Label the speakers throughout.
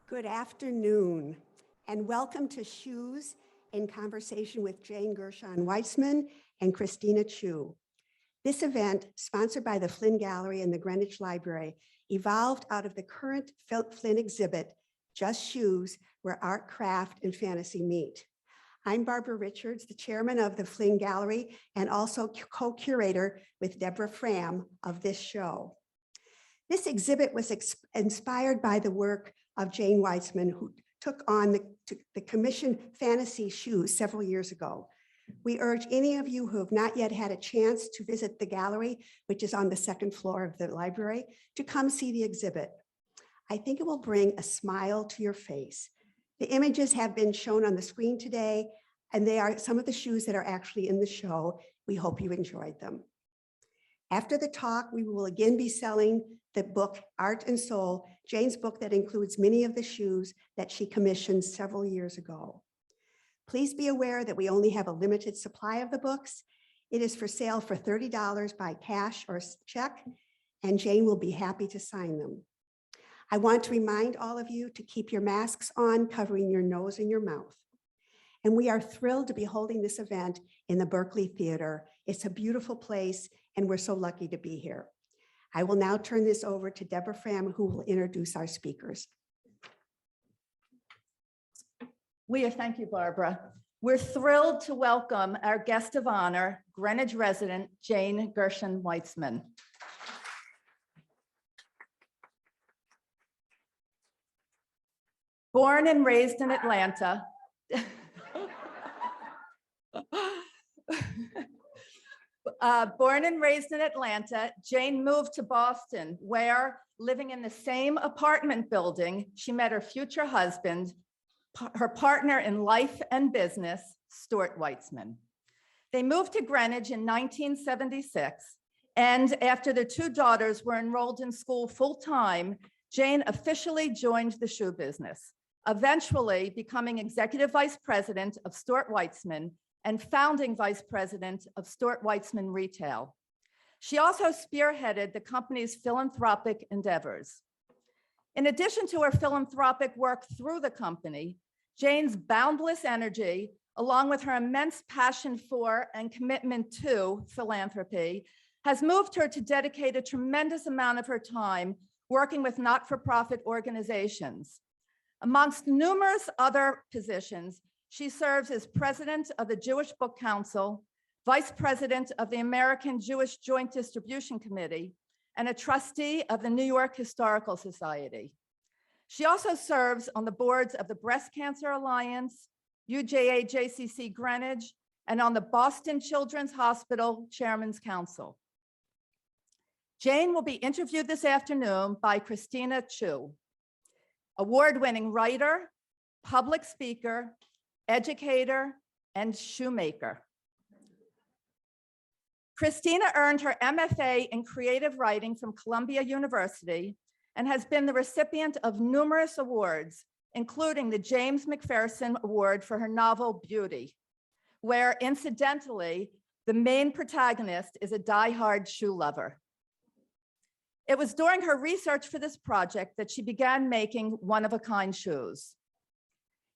Speaker 1: Good afternoon, and welcome to Shoes in Conversation with Jane Gershon Weitzman and Christina Chu. This event, sponsored by the Flynn Gallery and the Greenwich Library, evolved out of the current Flynn exhibit, Just Shoes, where art, craft, and fantasy meet. I'm Barbara Richards, the chairman of the Flynn Gallery and also co-curator with Deborah Fram of this show. This exhibit was inspired by the work of Jane Weitzman, who took on the commission fantasy shoes several years ago. We urge any of you who have not yet had a chance to visit the gallery, which is on the second floor of the library, to come see the exhibit. I think it will bring a smile to your face. The images have been shown on the screen today, and they are some of the shoes that are actually in the show. We hope you enjoyed them. After the talk, we will again be selling the book Art and Soul, Jane's book that includes many of the shoes that she commissioned several years ago. Please be aware that we only have a limited supply of the books. It is for sale for $30 by cash or check, and Jane will be happy to sign them. I want to remind all of you to keep your masks on, covering your nose and your mouth. And we are thrilled to be holding this event in the Berkeley Theater. It's a beautiful place, and we're so lucky to be here. I will now turn this over to Deborah Fram, who will introduce our speakers.
Speaker 2: Thank you, Barbara. We're thrilled to welcome our guest of honor, Greenwich resident Jane Gershon Weitzman. Born and raised in Atlanta, Jane moved to Boston, where, living in the same apartment building, she met her future husband, her partner in life and business, Stuart Weitzman. They moved to Greenwich in 1976, and after their two daughters were enrolled in school full-time, Jane officially joined the shoe business, eventually becoming executive vice president of Stuart Weitzman and founding vice president of Stuart Weitzman Retail. She also spearheaded the company's philanthropic endeavors. In addition to her philanthropic work through the company, Jane's boundless energy, along with her immense passion for and commitment to philanthropy, has moved her to dedicate a tremendous amount of her time working with not-for-profit organizations. Amongst numerous other positions, she serves as president of the Jewish Book Council, vice president of the American Jewish Joint Distribution Committee, and a trustee of the New York Historical Society. She also serves on the boards of the Breast Cancer Alliance, UJA-JCC Greenwich, and on the Boston Children's Hospital Chairman's Council. Jane will be interviewed this afternoon by Christina Chu, award-winning writer, public speaker, educator, and shoemaker. Christina earned her MFA in creative writing from Columbia University and has been the recipient of numerous awards, including the James McPherson Award for her novel Beauty, where incidentally, the main protagonist is a diehard shoe lover. It was during her research for this project that she began making one-of-a-kind shoes.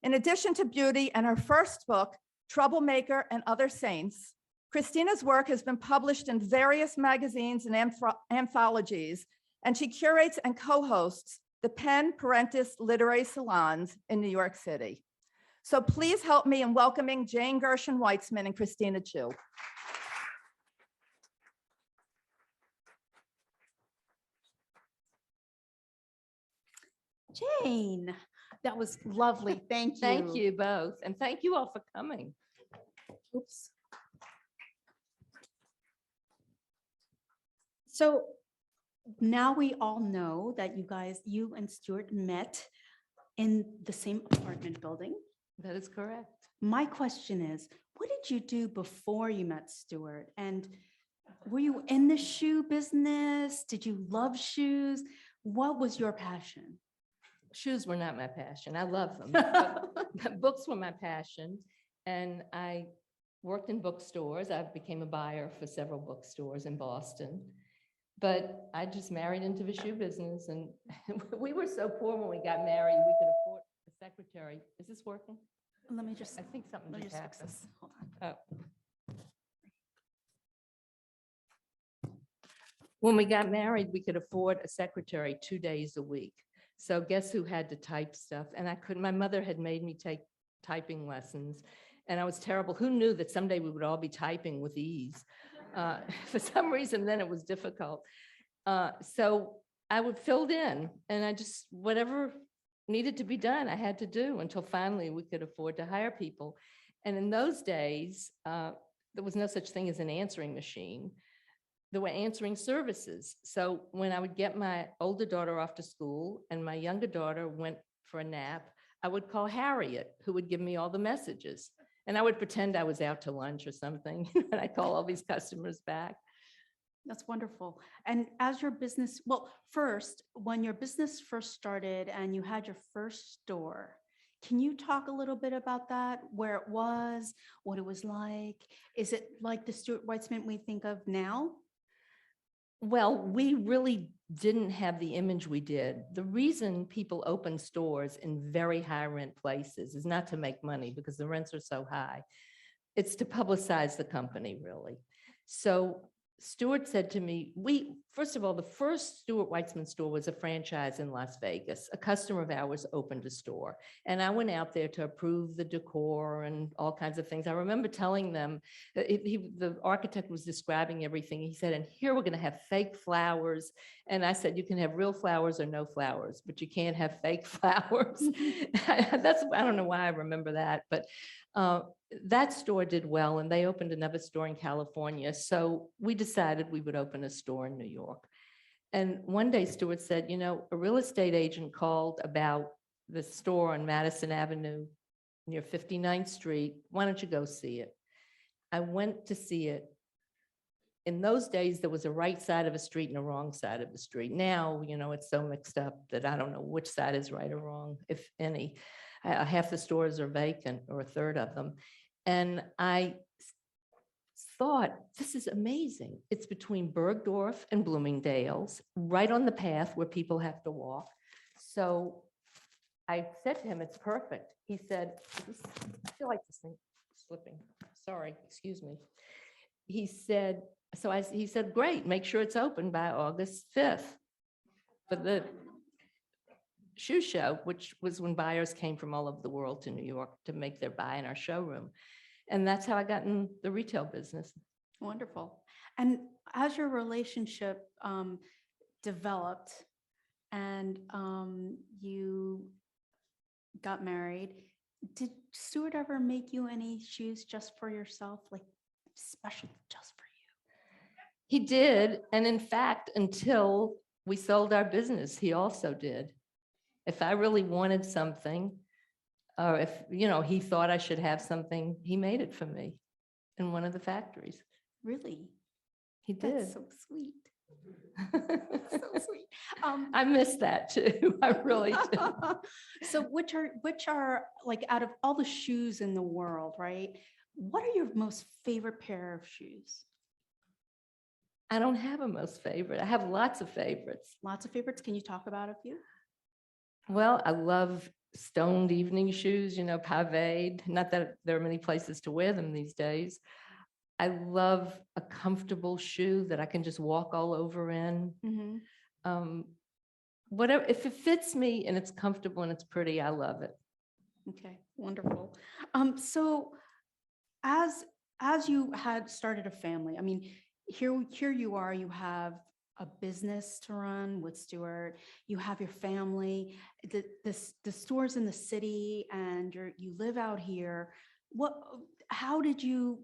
Speaker 2: In addition to Beauty and her first book, Troublemaker and Other Saints, Christina's work has been published in various magazines and anthologies, and she curates and co-hosts the Penn Parentis Literary Salons in New York City. So please help me in welcoming Jane Gershon Weitzman and Christina Chu.
Speaker 3: Jane, that was lovely. Thank you.
Speaker 4: Thank you both. And thank you all for coming.
Speaker 3: Oops. So now we all know that you and Stuart met in the same apartment building.
Speaker 4: That is correct.
Speaker 3: My question is, what did you do before you met Stuart? And were you in the shoe business? Did you love shoes? What was your passion?
Speaker 4: Shoes were not my passion. I love them. But books were my passion. And I worked in bookstores. I became a buyer for several bookstores in Boston. But I just married into the shoe business, and we were so poor when we got married, we could afford a secretary. Is this working?
Speaker 3: Let me just,
Speaker 4: I think something
Speaker 3: let me
Speaker 4: just
Speaker 3: just fix
Speaker 4: happened.
Speaker 3: this. Hold on.
Speaker 4: Oh. When we got married, we could afford a secretary 2 days a week. So guess who had to type stuff? And I couldn't, my mother had made me take typing lessons, and I was terrible. Who knew that someday we would all be typing with ease? For some reason, then it was difficult. So I would filled in, and I just, whatever needed to be done, I had to do until finally we could afford to hire people. And in those days, there was no such thing as an answering machine. There were answering services. So when I would get my older daughter off to school and my younger daughter went for a nap, I would call Harriet, who would give me all the messages. And I would pretend I was out to lunch or something, and I'd call all these customers back.
Speaker 3: That's wonderful. And as your business, well, first, when your business first started and you had your first store, can you talk a little bit about that? Where it was, what it was like? Is it like the Stuart Weitzman we think of now?
Speaker 4: Well, we really didn't have the image we did. The reason people open stores in very high rent places is not to make money because the rents are so high. It's to publicize the company, really. So Stuart said to me, first of all, the first Stuart Weitzman store was a franchise in Las Vegas. A customer of ours opened a store, and I went out there to approve the decor and all kinds of things. I remember telling them, the architect was describing everything. He said, and here we're going to have fake flowers. And I said, you can have real flowers or no flowers, but you can't have fake flowers. I don't know why I remember that, but that store did well, and they opened another store in California. So we decided we would open a store in New York. And one day Stuart said, you know, a real estate agent called about the store on Madison Avenue near 59th Street. Why don't you go see it? I went to see it. In those days, there was a right side of a street and a wrong side of the street. Now, you know, it's so mixed up that I don't know which side is right or wrong, if any. Half the stores are vacant, or a third of them. And I thought, this is amazing. It's between Bergdorf and Bloomingdale's, right on the path where people have to walk. So I said to him, it's perfect. He said, I feel like this thing is slipping. Sorry, excuse me. He said, he said, great, make sure it's open by August 5th. But the shoe show, which was when buyers came from all over the world to New York to make their buy in our showroom. And that's how I got in the retail business.
Speaker 3: Wonderful. And as your relationship developed and you got married, did Stuart ever make you any shoes just for yourself, like special just for you?
Speaker 4: He did. And in fact, until we sold our business, he also did. If I really wanted something, or if, you know, he thought I should have something, he made it for me in one of the factories.
Speaker 3: Really?
Speaker 4: He did.
Speaker 3: That's so sweet. So sweet.
Speaker 4: I miss that too. I really do.
Speaker 3: So which are like, out of all the shoes in the world, right? What are your most favorite pair of shoes?
Speaker 4: I don't have a most favorite. I have lots of favorites.
Speaker 3: Lots of favorites. Can you talk about a few?
Speaker 4: Well, I love stoned evening shoes, you know, paved. Not that there are many places to wear them these days. I love a comfortable shoe that I can just walk all over in.
Speaker 3: Mm-hmm.
Speaker 4: Whatever, if it fits me and it's comfortable and it's pretty, I love it.
Speaker 3: Okay, wonderful. So as you had started a family, I mean, here you are, you have a business to run with Stuart, you have your family, the stores in the city, and you live out here. How did you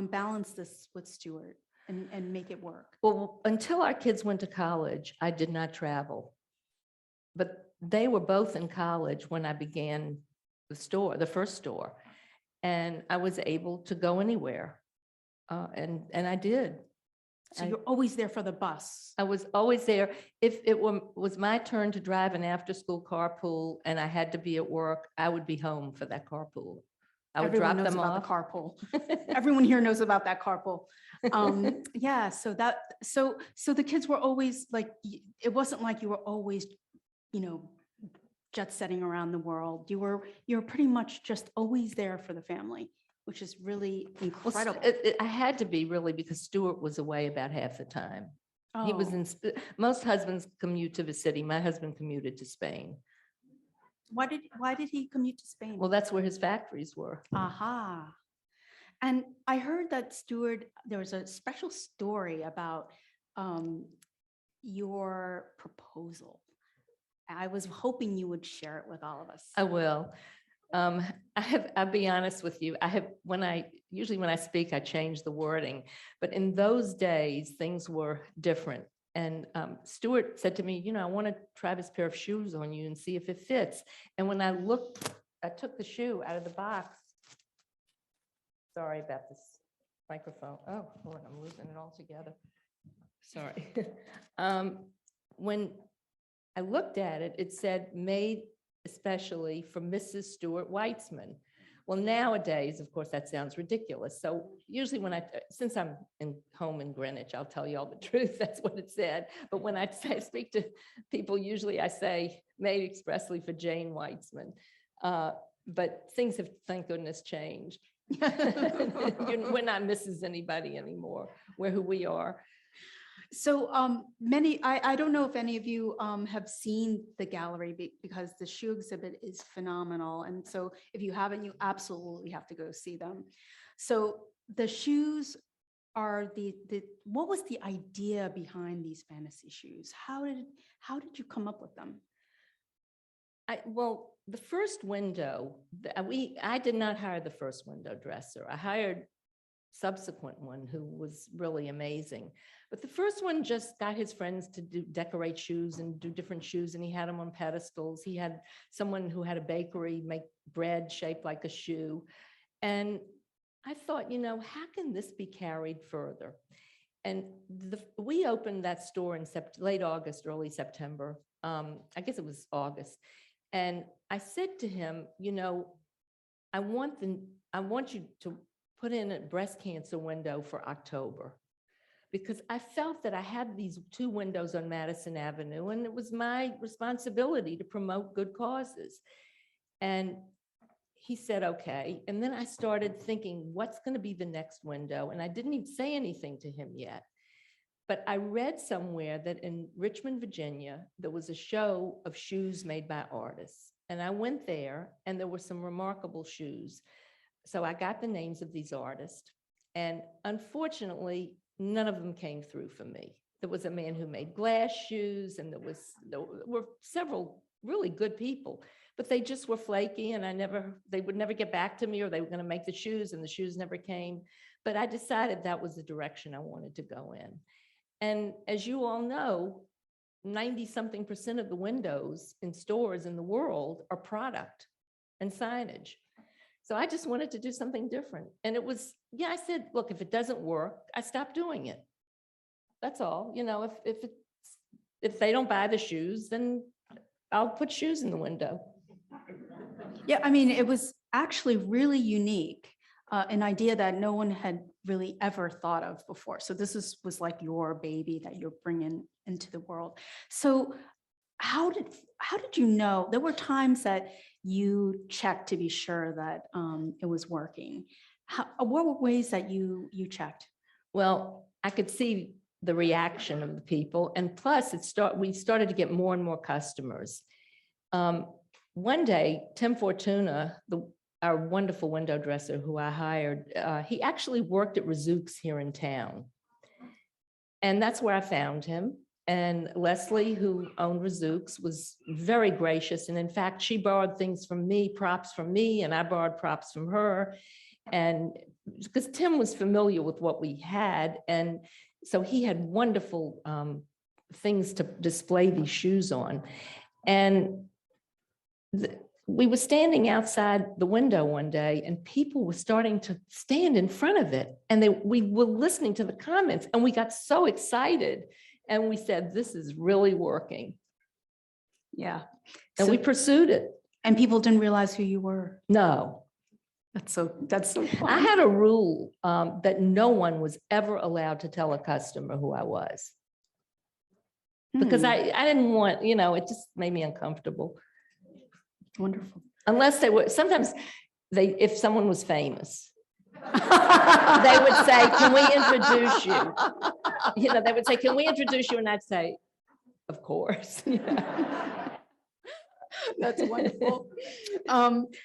Speaker 3: balance this with Stuart and make it work?
Speaker 4: Well, until our kids went to college, I did not travel. But they were both in college when I began the first store. And I was able to go anywhere. And I did.
Speaker 3: So you're always there for the bus.
Speaker 4: I was always there. If it was my turn to drive an after-school carpool and I had to be at work, I would be home for that carpool. I would
Speaker 3: Everyone
Speaker 4: drop
Speaker 3: knows
Speaker 4: them
Speaker 3: about
Speaker 4: off.
Speaker 3: the carpool. Everyone here knows about that carpool. Yeah, so the kids were always like, it wasn't like you were always, jet setting around the world. You were pretty much just always there for the family, which is really
Speaker 4: Well,
Speaker 3: incredible.
Speaker 4: I had to be really because Stuart was away about half the time. He was
Speaker 3: Oh,
Speaker 4: in, most husbands commute to the city. My husband commuted to Spain.
Speaker 3: why did he commute to Spain?
Speaker 4: Well, that's where his factories were.
Speaker 3: Aha. And I heard that Stuart, there was a special story about your proposal. I was hoping you would share it with all of us.
Speaker 4: I will. I'll be honest with you. Usually when I speak, I change the wording, but in those days, things were different. And Stuart said to me, I want to try this pair of shoes on you and see if it fits. And when I took the shoe out of the box. Sorry about this microphone. Oh, Lord, I'm losing it altogether. Sorry. When I looked at it, it said made especially for Mrs. Stuart Weitzman. Well, nowadays, of course, that sounds ridiculous. So usually since I'm home in Greenwich, I'll tell you all the truth. That's what it said. But when I speak to people, usually I say made expressly for Jane Weitzman. But things have, thank goodness, changed. We're not Mrs. anybody anymore. We're who we are.
Speaker 3: So I don't know if any of you have seen the gallery because the shoe exhibit is phenomenal. And so if you haven't, you absolutely have to go see them. So the shoes are what was the idea behind these fantasy shoes? How did you come up with them?
Speaker 4: Well, the first window, I did not hire the first window dresser. I hired subsequent one who was really amazing. But the first one just got his friends to decorate shoes and do different shoes, and he had them on pedestals. He had someone who had a bakery make bread shaped like a shoe. And I thought, how can this be carried further? And we opened that store in late August, early September. I guess it was August. And I said to him, I want you to put in a breast cancer window for October, because I felt that I had these 2 windows on Madison Avenue, and it was my responsibility to promote good causes. And he said, okay. And then I started thinking, what's going to be the next window? And I didn't even say anything to him yet. But I read somewhere that in Richmond, Virginia, there was a show of shoes made by artists. And I went there, and there were some remarkable shoes. So I got the names of these artists. And unfortunately, none of them came through for me. There was a man who made glass shoes, and there were several really good people, but they just were flaky, and they would never get back to me, or they were going to make the shoes, and the shoes never came. But I decided that was the direction I wanted to go in. And as you all know, 90-something% of the windows in stores in the world are product and signage. So I just wanted to do something different. And it was, I said, look, if it doesn't work, I stop doing it. That's all. If they don't buy the shoes, then I'll put shoes in the window.
Speaker 3: Yeah, I mean, it was actually really unique, an idea that no one had really ever thought of before. So this was like your baby that you're bringing into the world. So how did you know? There were times that you checked to be sure that it was working. What were ways that you checked?
Speaker 4: Well, I could see the reaction of the people, and plus we started to get more and more customers. One day, Tim Fortuna, our wonderful window dresser who I hired, he actually worked at Rizzuto's here in town. And that's where I found him. And Leslie, who owned Rizzuto's, was very gracious. And in fact, she borrowed things from me, props from me, and I borrowed props from her. And because Tim was familiar with what we had. And so he had wonderful things to display these shoes on. And we were standing outside the window one day, and people were starting to stand in front of it. And we were listening to the comments, and we got so excited. And we said, this is really working.
Speaker 3: Yeah.
Speaker 4: And we pursued it.
Speaker 3: And people didn't realize who you were.
Speaker 4: No.
Speaker 3: That's so
Speaker 4: I
Speaker 3: fun.
Speaker 4: had a rule that no one was ever allowed to tell a customer who I was. Because
Speaker 3: Hmm,
Speaker 4: I didn't want, it just made me uncomfortable.
Speaker 3: wonderful.
Speaker 4: Unless they were, sometimes if someone was famous, they would say, "Can we introduce you?" They would say, "Can we introduce you?" And I'd say, "Of course."
Speaker 3: That's wonderful.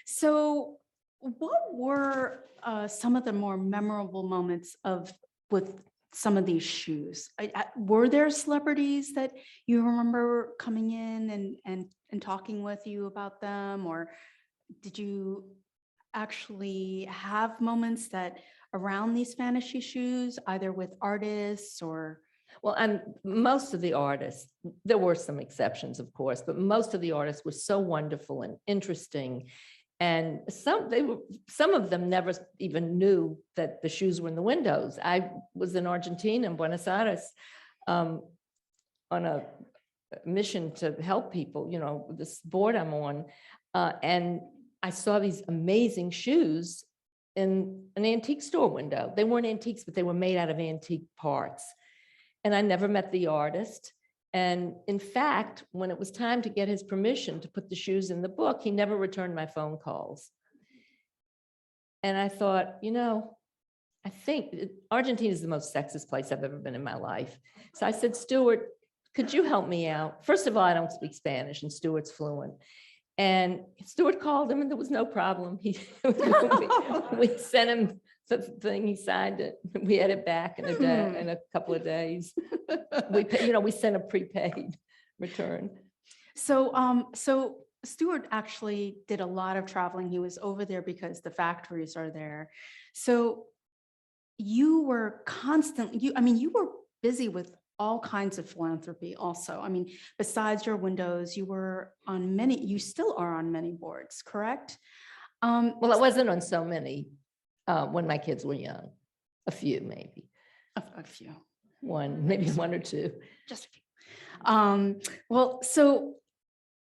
Speaker 3: So what were some of the more memorable moments with some of these shoes? Were there celebrities that you remember coming in and talking with you about them? Or did you actually have moments that around these fantasy shoes, either with artists or?
Speaker 4: Well, and most of the artists, there were some exceptions, of course, but most of the artists were so wonderful and interesting. And some of them never even knew that the shoes were in the windows. I was in Argentina, in Buenos Aires, on a mission to help people, this board I'm on. And I saw these amazing shoes in an antique store window. They weren't antiques, but they were made out of antique parts. And I never met the artist. And in fact, when it was time to get his permission to put the shoes in the book, he never returned my phone calls. And I thought, I think Argentina is the most sexist place I've ever been in my life. So I said, "Stuart, could you help me out?" First of all, I don't speak Spanish and Stuart's fluent. And Stuart called him and there was no problem. We sent him the thing, he signed it. We had it back in a couple of days. We sent a prepaid return.
Speaker 3: So Stuart actually did a lot of traveling. He was over there because the factories are there. So you were constantly, you were busy with all kinds of philanthropy also. Besides your windows, you still are on many boards, correct?
Speaker 4: Well, I wasn't on so many when my kids were young. A few, maybe.
Speaker 3: A few.
Speaker 4: Maybe one or two.
Speaker 3: Just a few. Well, so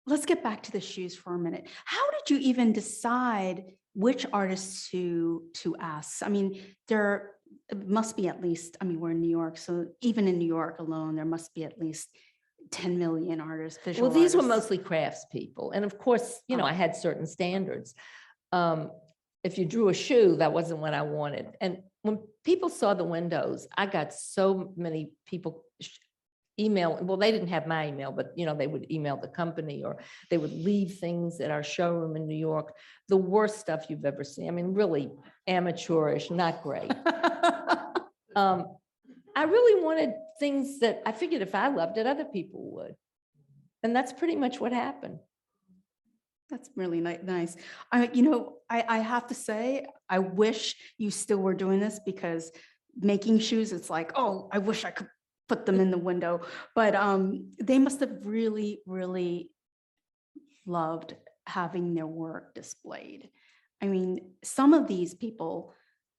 Speaker 3: let's get back to the shoes for a minute. How did you even decide which artists to ask? There must be at least, we're in New York, so even in New York alone, there must be at least 10 million artists, visual
Speaker 4: Well, these were
Speaker 3: artists.
Speaker 4: mostly craftspeople. And of course, I had certain standards. If you drew a shoe, that wasn't what I wanted. And when people saw the windows, I got so many people email. Well, they didn't have my email, but they would email the company or they would leave things at our showroom in New York. The worst stuff you've ever seen. Really amateurish, not great. I really wanted things that I figured if I loved it, other people would. And that's pretty much what happened.
Speaker 3: That's really nice. I have to say, I wish you still were doing this, because making shoes, it's like, oh, I wish I could put them in the window. But they must have really, really loved having their work displayed. Some of these people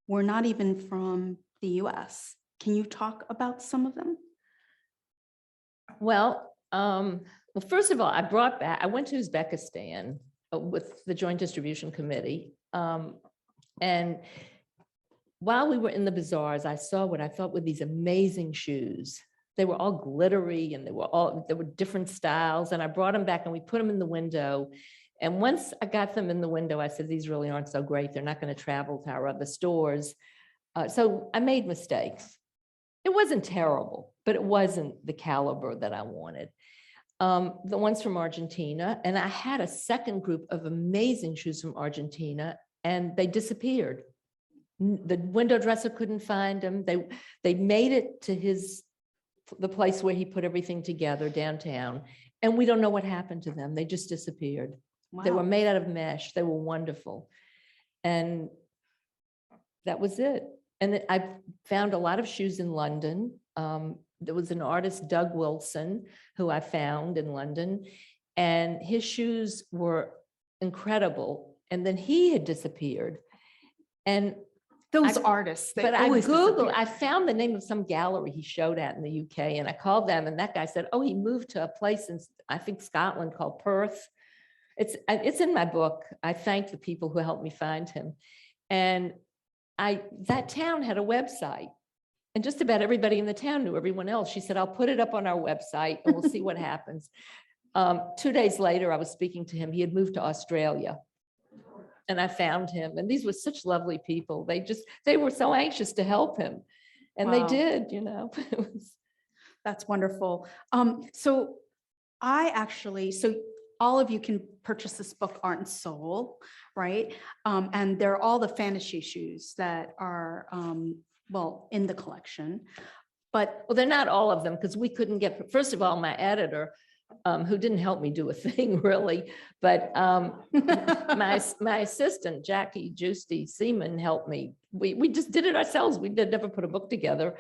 Speaker 3: were not even from the US. Can you talk about some of them?
Speaker 4: Well, first of all, I went to Uzbekistan with the Joint Distribution Committee. And while we were in the bazaars, I saw what I thought were these amazing shoes. They were all glittery and there were different styles. And I brought them back and we put them in the window. And once I got them in the window, I said, these really aren't so great. They're not going to travel to our other stores. So I made mistakes. It wasn't terrible, but it wasn't the caliber that I wanted. The ones from Argentina, and I had a second group of amazing shoes from Argentina, and they disappeared. The window dresser couldn't find them. They made it to the place where he put everything together downtown, and we don't know what happened to them. They just disappeared.
Speaker 3: Wow.
Speaker 4: They were made out of mesh. They were wonderful. And that was it. And I found a lot of shoes in London. There was an artist, Doug Wilson, who I found in London, and his shoes were incredible. And then he had disappeared. And
Speaker 3: those artists,
Speaker 4: but I Googled, I found the name of some gallery he showed at in the UK, and I called them, and that guy said, oh, he moved to a place in, I think, Scotland called Perth. It's in my book. I thank the people who helped me find him. And that town had a website. And just about everybody in the town knew everyone else. She said, I'll put it up on our website and we'll see what happens. 2 days later, I was speaking to him. He had moved to Australia. And I found him. And these were such lovely people. They were so anxious to help him. And they
Speaker 3: Wow.
Speaker 4: did, you know. It was-
Speaker 3: That's wonderful. So so all of you can purchase this book, Art and Soul, right? And they're all the fantasy shoes that are, in the collection. But
Speaker 4: Well, they're not all of them because we couldn't get, first of all, my editor, who didn't help me do a thing really, but my assistant, Jackie Justy Seaman, helped me. We just did it ourselves. We never put a book together.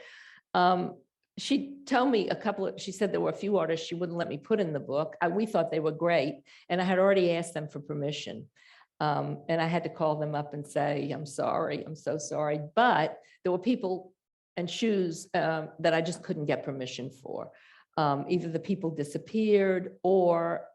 Speaker 4: She told me she said there were a few artists she wouldn't let me put in the book. We thought they were great. And I had already asked them for permission. And I had to call them up and say, I'm sorry, I'm so sorry. But there were people and shoes that I just couldn't get permission for. Either the people disappeared or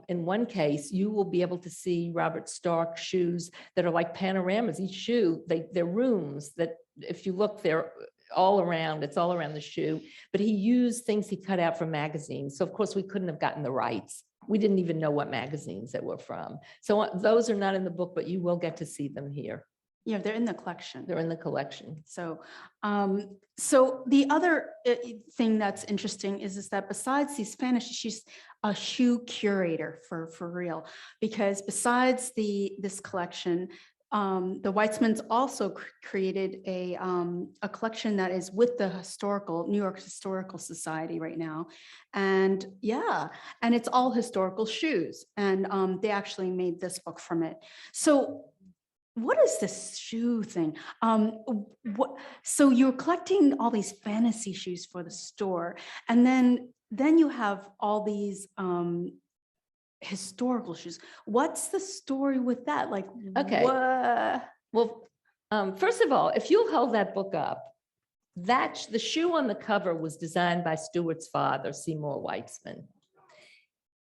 Speaker 4: in one case, you will be able to see Robert Stark shoes that are like panoramas. Each shoe, they're rooms that if you look, they're all around, it's all around the shoe. But he used things he cut out from magazines. So of course we couldn't have gotten the rights. We didn't even know what magazines they were from. So those are not in the book, but you will get to see them here.
Speaker 3: yeah, they're in the collection.
Speaker 4: They're in the collection.
Speaker 3: So, so the other thing that's interesting is that besides these fantasy, she's a shoe curator for real, because besides this collection, the Weitzmans also created a collection that is with the New York Historical Society right now. And yeah, and it's all historical shoes. And they actually made this book from it. So what is this shoe thing? So you're collecting all these fantasy shoes for the store, and then you have all these historical shoes. What's the story with that? Like,
Speaker 4: Okay. Well, first of all, if you'll hold that book up, the shoe on the cover was designed by Stuart's father, Seymour Weitzman.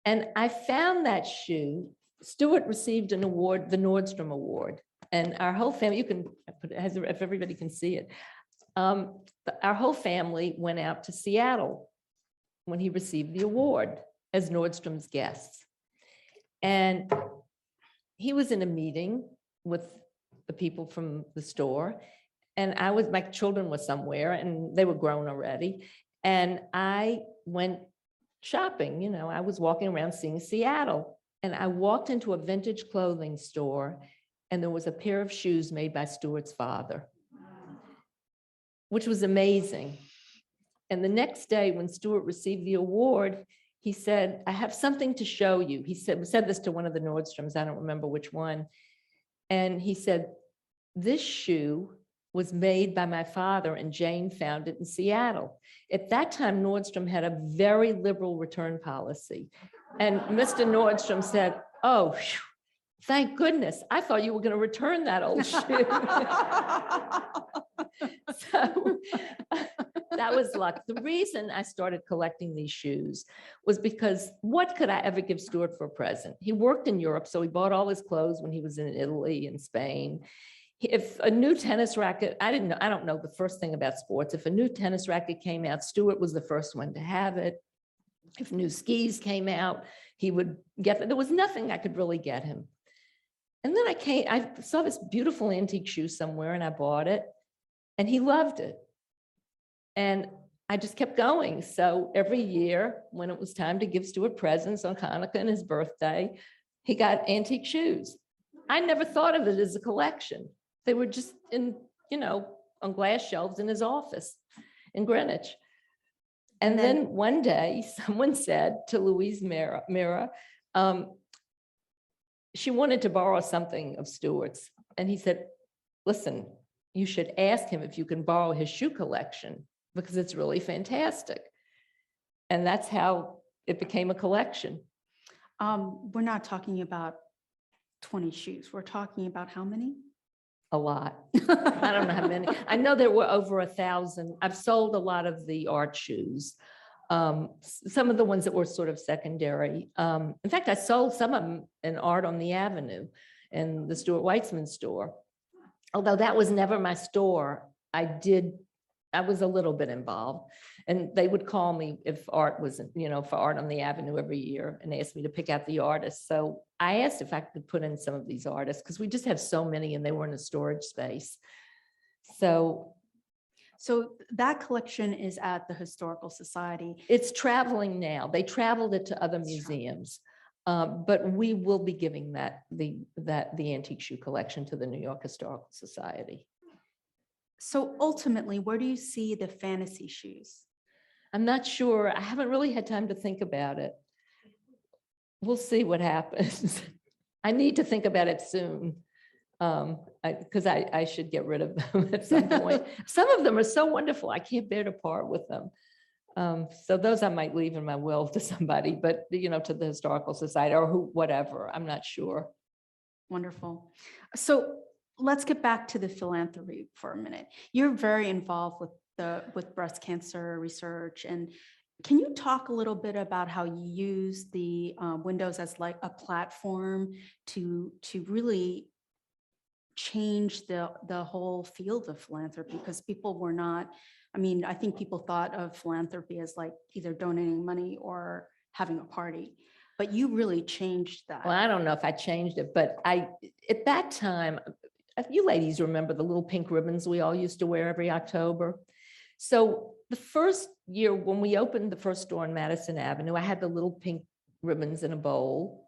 Speaker 4: And I found that shoe. Stuart received an award, the Nordstrom Award, and our whole family, you can put it, if everybody can see it. Our whole family went out to Seattle when he received the award as Nordstrom's guests. And he was in a meeting with the people from the store, and my children were somewhere and they were grown already. And I went shopping, you know, I was walking around seeing Seattle, and I walked into a vintage clothing store and there was a pair of shoes made by Stuart's father, which was amazing. And the next day when Stuart received the award, he said, I have something to show you. He said this to one of the Nordstroms, I don't remember which one. And he said, this shoe was made by my father and Jane found it in Seattle. At that time, Nordstrom had a very liberal return policy. And Mr. Nordstrom said, oh, phew, thank goodness. I thought you were going to return that old shoe. So that was luck. The reason I started collecting these shoes was because what could I ever give Stuart for a present? He worked in Europe, so he bought all his clothes when he was in Italy and Spain. If a new tennis racket, I don't know the first thing about sports. If a new tennis racket came out, Stuart was the first one to have it. If new skis came out, he would get them. There was nothing I could really get him. And then I saw this beautiful antique shoe somewhere and I bought it and he loved it. And I just kept going. So every year when it was time to give Stuart presents on Hanukkah and his birthday, he got antique shoes. I never thought of it as a collection. They were just in, you know, on glass shelves in his office in Greenwich. And then one day someone said to Louise Mira, she wanted to borrow something of Stuart's. And he said, listen, you should ask him if you can borrow his shoe collection because it's really fantastic. And that's how it became a collection.
Speaker 3: We're not talking about 20 shoes. We're talking about how many?
Speaker 4: A lot. I don't know how many. I know there were over 1,000. I've sold a lot of the art shoes. Some of the ones that were sort of secondary. In fact, I sold some of them in Art on the Avenue in the Stuart Weitzman store. although that was never my store, I was a little bit involved. And they would call me if art was, for Art on the Avenue every year and ask me to pick out the artists. So I asked if I could put in some of these artists because we just have so many and they were in a storage space. So
Speaker 3: that collection is at the Historical Society.
Speaker 4: it's traveling now. They traveled it to other museums. But we will be giving the antique shoe collection to the New York Historical Society.
Speaker 3: So ultimately, where do you see the fantasy shoes?
Speaker 4: I'm not sure. I haven't really had time to think about it. We'll see what happens. I need to think about it soon. Because I should get rid of them at some point. Some of them are so wonderful. I can't bear to part with them. So those I might leave in my will to somebody, but to the Historical Society or whatever, I'm not sure.
Speaker 3: Wonderful. So let's get back to the philanthropy for a minute. You're very involved with breast cancer research. And can you talk a little bit about how you use the Windows as like a platform to really change the whole field of philanthropy? Because people were not, I think people thought of philanthropy as like either donating money or having a party, but you really changed that.
Speaker 4: Well, I don't know if I changed it, but at that time, you ladies remember the little pink ribbons we all used to wear every October. So the first year when we opened the first store on Madison Avenue, I had the little pink ribbons in a bowl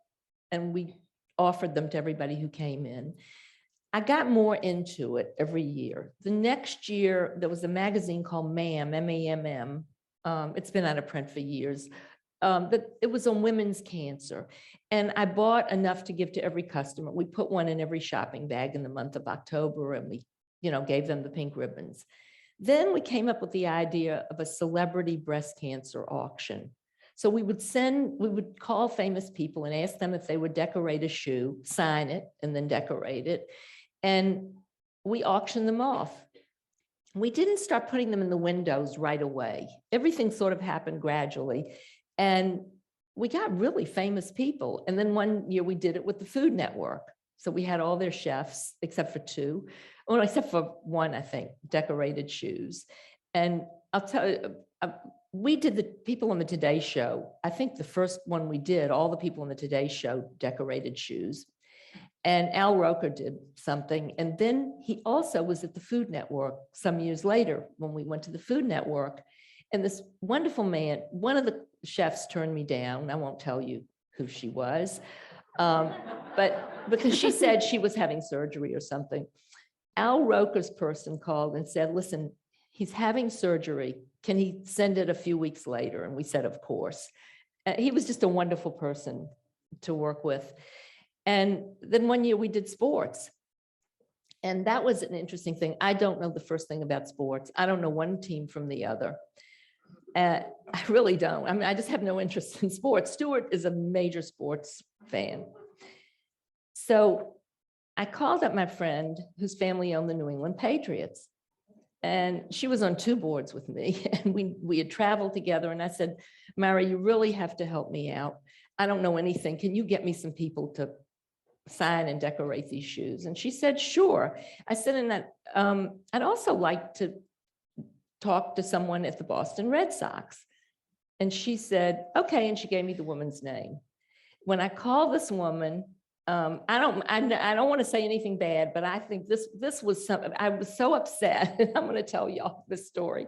Speaker 4: and we offered them to everybody who came in. I got more into it every year. The next year, there was a magazine called MAM, M-A-M-M. It's been out of print for years. It was on women's cancer. And I bought enough to give to every customer. We put one in every shopping bag in the month of October and we, gave them the pink ribbons. Then we came up with the idea of a celebrity breast cancer auction. So we would call famous people and ask them if they would decorate a shoe, sign it, and then decorate it. And we auctioned them off. We didn't start putting them in the windows right away. Everything sort of happened gradually. And we got really famous people. And then one year we did it with the Food Network. So we had all their chefs, except for two, well, except for one, I think, decorated shoes. And I'll tell you, we did the people on the Today Show. I think the first one we did, all the people on the Today Show decorated shoes. And Al Roker did something. And then he also was at the Food Network some years later when we went to the Food Network. And this wonderful man, one of the chefs turned me down. I won't tell you who she was, but because she said she was having surgery or something. Al Roker's person called and said, listen, he's having surgery. Can he send it a few weeks later? And we said, of course. He was just a wonderful person to work with. And then one year we did sports. And that was an interesting thing. I don't know the first thing about sports. I don't know one team from the other. I really don't. I just have no interest in sports. Stuart is a major sports fan. So I called up my friend whose family owned the New England Patriots. And she was on two boards with me. And we had traveled together. And I said, Mara, you really have to help me out. I don't know anything. Can you get me some people to sign and decorate these shoes? And she said, sure. I said, and that I'd also like to talk to someone at the Boston Red Sox. And she said, okay. And she gave me the woman's name. When I called this woman, I don't want to say anything bad, but I think this was something. I was so upset. I'm going to tell y'all this story.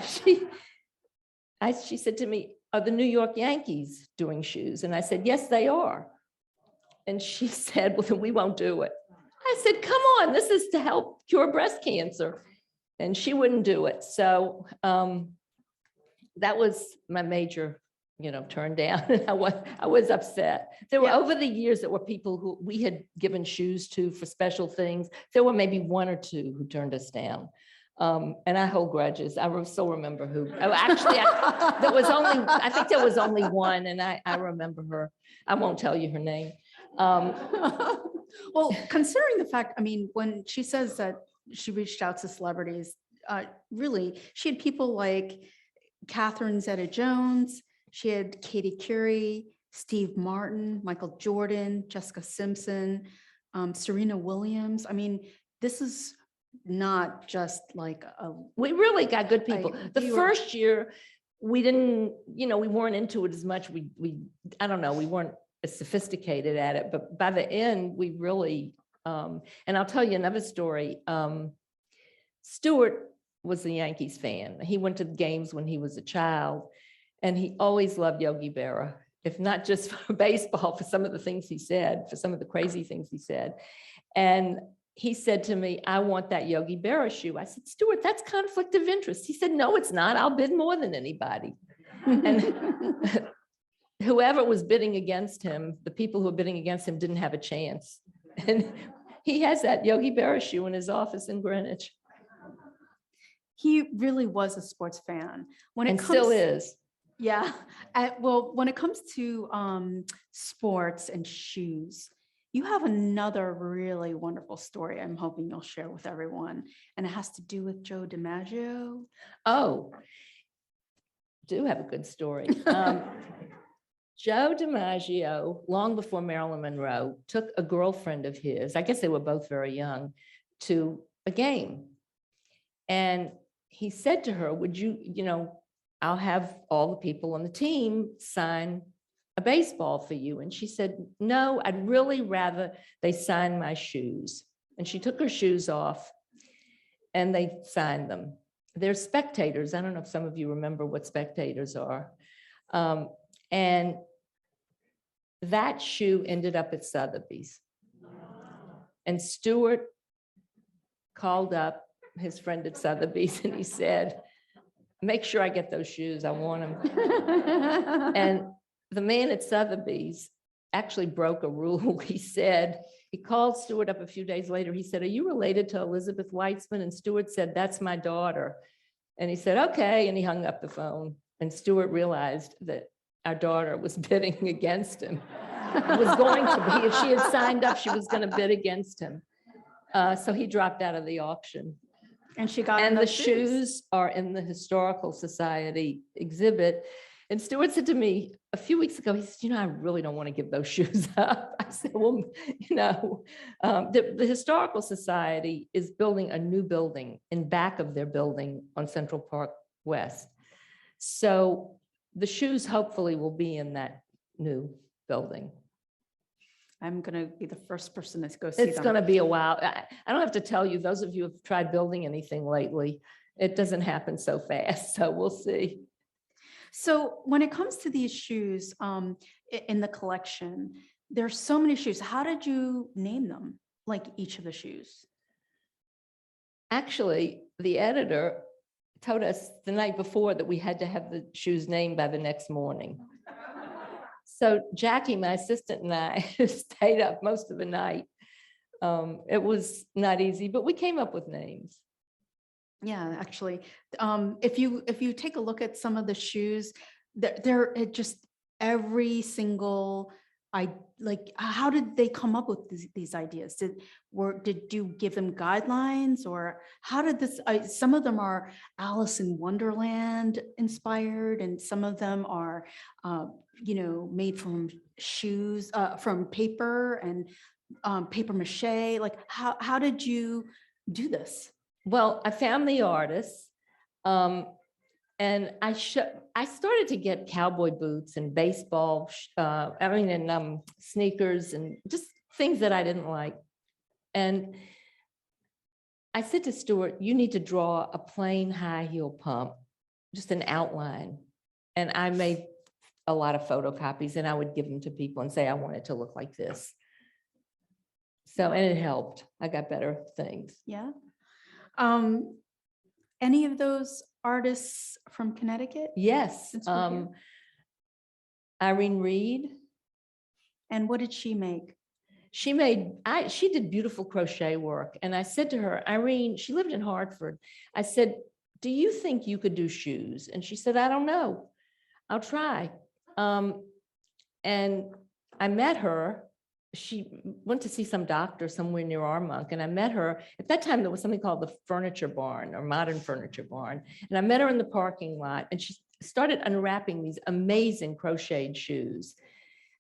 Speaker 4: She said to me, are the New York Yankees doing shoes? And I said, yes, they are. And she said, well, then we won't do it. I said, come on, this is to help cure breast cancer. And she wouldn't do it. So that was my major, turn down. I was upset. There were over the years that were people who we had given shoes to for special things. There were maybe one or two who turned us down. And I hold grudges. I still remember who. Actually, I think there was only one, and I remember her. I won't tell you her name.
Speaker 3: Well, considering the fact, when she says that she reached out to celebrities, really, she had people like Catherine Zeta-Jones, she had Katie Curie, Steve Martin, Michael Jordan, Jessica Simpson, Serena Williams. this is not just like a,
Speaker 4: We really got good people. The
Speaker 3: you were-
Speaker 4: first year, we didn't, we weren't into it as much. I don't know, we weren't as sophisticated at it, but by the end, we really, and I'll tell you another story. Stuart was a Yankees fan. He went to the games when he was a child, and he always loved Yogi Berra, if not just for baseball, for some of the things he said, for some of the crazy things he said. And he said to me, I want that Yogi Berra shoe. I said, Stuart, that's conflict of interest. He said, no, it's not. I'll bid more than anybody. And whoever was bidding against him, the people who were bidding against him didn't have a chance. And he has that Yogi Berra shoe in his office in Greenwich.
Speaker 3: he really was a sports fan. When it
Speaker 4: And
Speaker 3: comes,
Speaker 4: still is.
Speaker 3: Yeah. Well, when it comes to sports and shoes, you have another really wonderful story I'm hoping you'll share with everyone. And it has to do with Joe DiMaggio.
Speaker 4: Oh, do have a good story. Joe DiMaggio, long before Marilyn Monroe, took a girlfriend of his, I guess they were both very young, to a game. And he said to her, would you, I'll have all the people on the team sign a baseball for you. And she said, no, I'd really rather they sign my shoes. And she took her shoes off and they signed them. They're spectators. I don't know if some of you remember what spectators are. And that shoe ended up at Sotheby's. And Stuart called up his friend at Sotheby's and he said, make sure I get those shoes. I want them. And the man at Sotheby's actually broke a rule. He called Stuart up a few days later. He said, are you related to Elizabeth Weitzman? And Stuart said, that's my daughter. And he said, okay. And he hung up the phone. And Stuart realized that our daughter was bidding against him. It was going to be, if she had signed up, she was going to bid against him. So he dropped out of the auction.
Speaker 3: And she got
Speaker 4: And the
Speaker 3: those
Speaker 4: shoes are in the Historical Society exhibit. And Stuart said to me a few weeks ago, he said, I really don't want to give those shoes up. I said, well, the Historical Society is building a new building in back of their building on Central Park West. So the shoes hopefully will be in that new building.
Speaker 3: I'm going to be the first person to go see them.
Speaker 4: It's going to be a while. I don't have to tell you, those of you who have tried building anything lately, it doesn't happen so fast. So we'll see.
Speaker 3: So when it comes to these shoes in the collection, there's so many shoes. How did you name them, like each of the shoes?
Speaker 4: Actually, the editor told us the night before that we had to have the shoes named by the next morning. So Jackie, my assistant, and I stayed up most of the night. It was not easy, but we came up with names.
Speaker 3: Yeah, actually, if you take a look at some of the shoes, they're just every single. How did they come up with these ideas? Did you give them guidelines, or how did this? Some of them are Alice in Wonderland inspired, and some of them are, made from shoes, from paper and paper mache. Like, how did you do this?
Speaker 4: Well, I found the artists, and I started to get cowboy boots and baseball, sneakers and just things that I didn't like. And I said to Stuart, you need to draw a plain high heel pump, just an outline. And I made a lot of photocopies and I would give them to people and say, I want it to look like this. So, and it helped. I got better things.
Speaker 3: Yeah. Any of those artists from Connecticut?
Speaker 4: Yes.
Speaker 3: Since we're here?
Speaker 4: Irene Reed.
Speaker 3: And what did she make?
Speaker 4: She did beautiful crochet work. And I said to her, Irene, she lived in Hartford. I said, do you think you could do shoes? And she said, I don't know. I'll try. And I met her. She went to see some doctor somewhere near Armonk, and I met her. At that time, there was something called the Furniture Barn or Modern Furniture Barn. And I met her in the parking lot, and she started unwrapping these amazing crocheted shoes.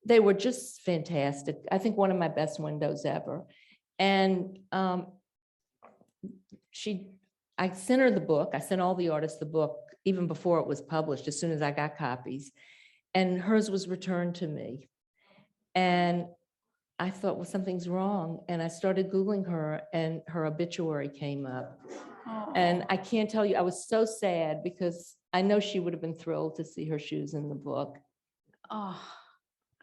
Speaker 4: They were just fantastic. I think one of my best windows ever. And I sent her the book. I sent all the artists the book even before it was published, as soon as I got copies. And hers was returned to me. And I thought, well, something's wrong. And I started Googling her and her obituary came up. And I can't tell you, I was so sad because I know she would have been thrilled to see her shoes in the book.
Speaker 3: Oh,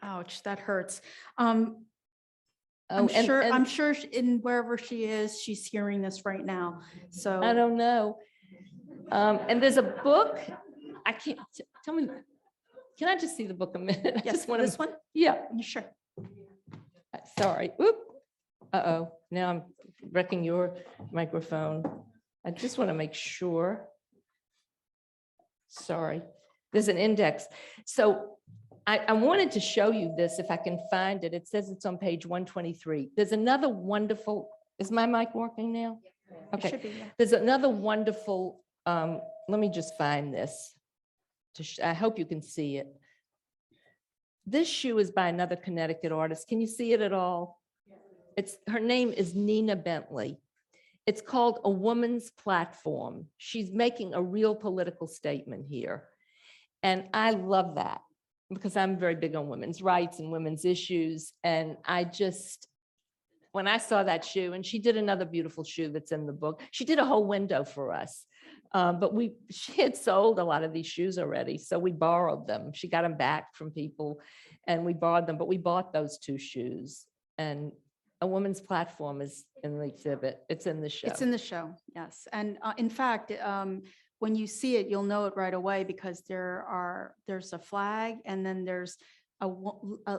Speaker 3: ouch, that hurts.
Speaker 4: Oh,
Speaker 3: I'm sure in wherever she is, she's hearing this right now. So
Speaker 4: I don't know. And there's a book. I can't, tell me, can I just see the book a minute? I
Speaker 3: yes,
Speaker 4: just wanna-
Speaker 3: this one?
Speaker 4: Yeah,
Speaker 3: Sure.
Speaker 4: sorry. Oop. Uh-oh, now I'm wrecking your microphone. I just want to make sure. Sorry, there's an index. So I wanted to show you this if I can find it. It says it's on page 123. There's another wonderful, is my mic working now?
Speaker 3: It
Speaker 4: Okay,
Speaker 3: should be, yeah.
Speaker 4: there's another wonderful, let me just find this. I hope you can see it. This shoe is by another Connecticut artist. Can you see it at all? Her name is Nina Bentley. It's called A Woman's Platform. She's making a real political statement here. And I love that because I'm very big on women's rights and women's issues. And I just, when I saw that shoe, and she did another beautiful shoe that's in the book, she did a whole window for us. But she had sold a lot of these shoes already, so we borrowed them. She got them back from people and we borrowed them, but we bought those two shoes. And A Woman's Platform is in the exhibit. It's in the show.
Speaker 3: It's in the show, yes. And in fact, when you see it, you'll know it right away because there's a flag and then there's a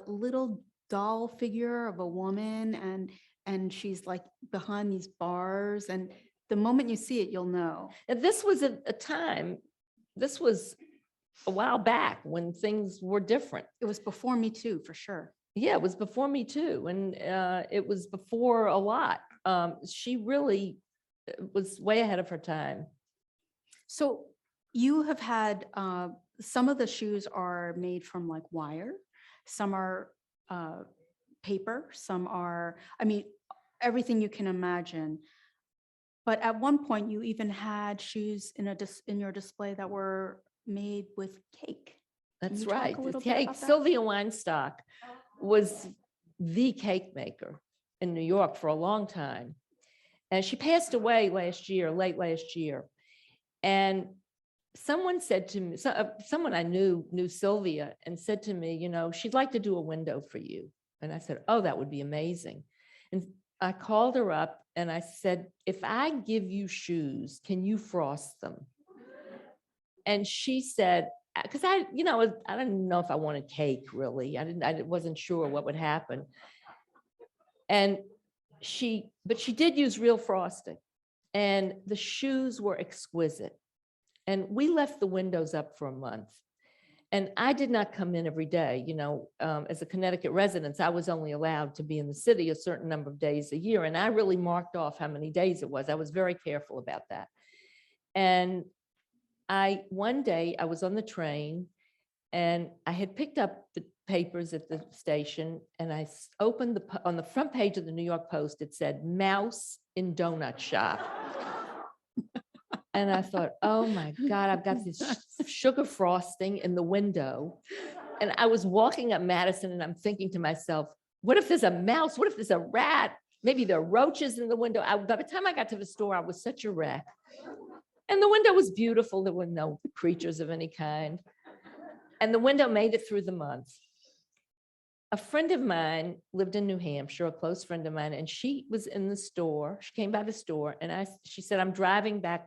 Speaker 3: little doll figure of a woman and she's like behind these bars. And the moment you see it, you'll know.
Speaker 4: And this was a time, this was a while back when things were different.
Speaker 3: It was before Me Too, for sure.
Speaker 4: Yeah, it was before Me Too, and it was before a lot. She really was way ahead of her time.
Speaker 3: So you have had, some of the shoes are made from like wire, some are paper, some are, I mean, everything you can imagine. But at one point you even had shoes in your display that were made with cake.
Speaker 4: That's
Speaker 3: you talk
Speaker 4: right.
Speaker 3: a little
Speaker 4: The
Speaker 3: bit
Speaker 4: cake.
Speaker 3: about that?
Speaker 4: Sylvia Weinstock was the cake maker in New York for a long time. And she passed away last year, late last year. And someone said to me, someone I knew Sylvia and said to me, you know, she'd like to do a window for you. And I said, oh, that would be amazing. And I called her up and I said, if I give you shoes, can you frost them? And she said, because I didn't know if I wanted cake really. I wasn't sure what would happen. And but she did use real frosting and the shoes were exquisite. And we left the windows up for a month. And I did not come in every day, you know, as a Connecticut resident, I was only allowed to be in the city a certain number of days a year. And I really marked off how many days it was. I was very careful about that. And one day I was on the train and I had picked up the papers at the station and I opened on the front page of the New York Post, it said mouse in donut shop. And I thought, oh my God, I've got this sugar frosting in the window. And I was walking up Madison and I'm thinking to myself, what if there's a mouse? What if there's a rat? Maybe there are roaches in the window. By the time I got to the store, I was such a wreck. And the window was beautiful. There were no creatures of any kind. And the window made it through the month. A friend of mine lived in New Hampshire, a close friend of mine, and she was in the store. She came by the store and she said, I'm driving back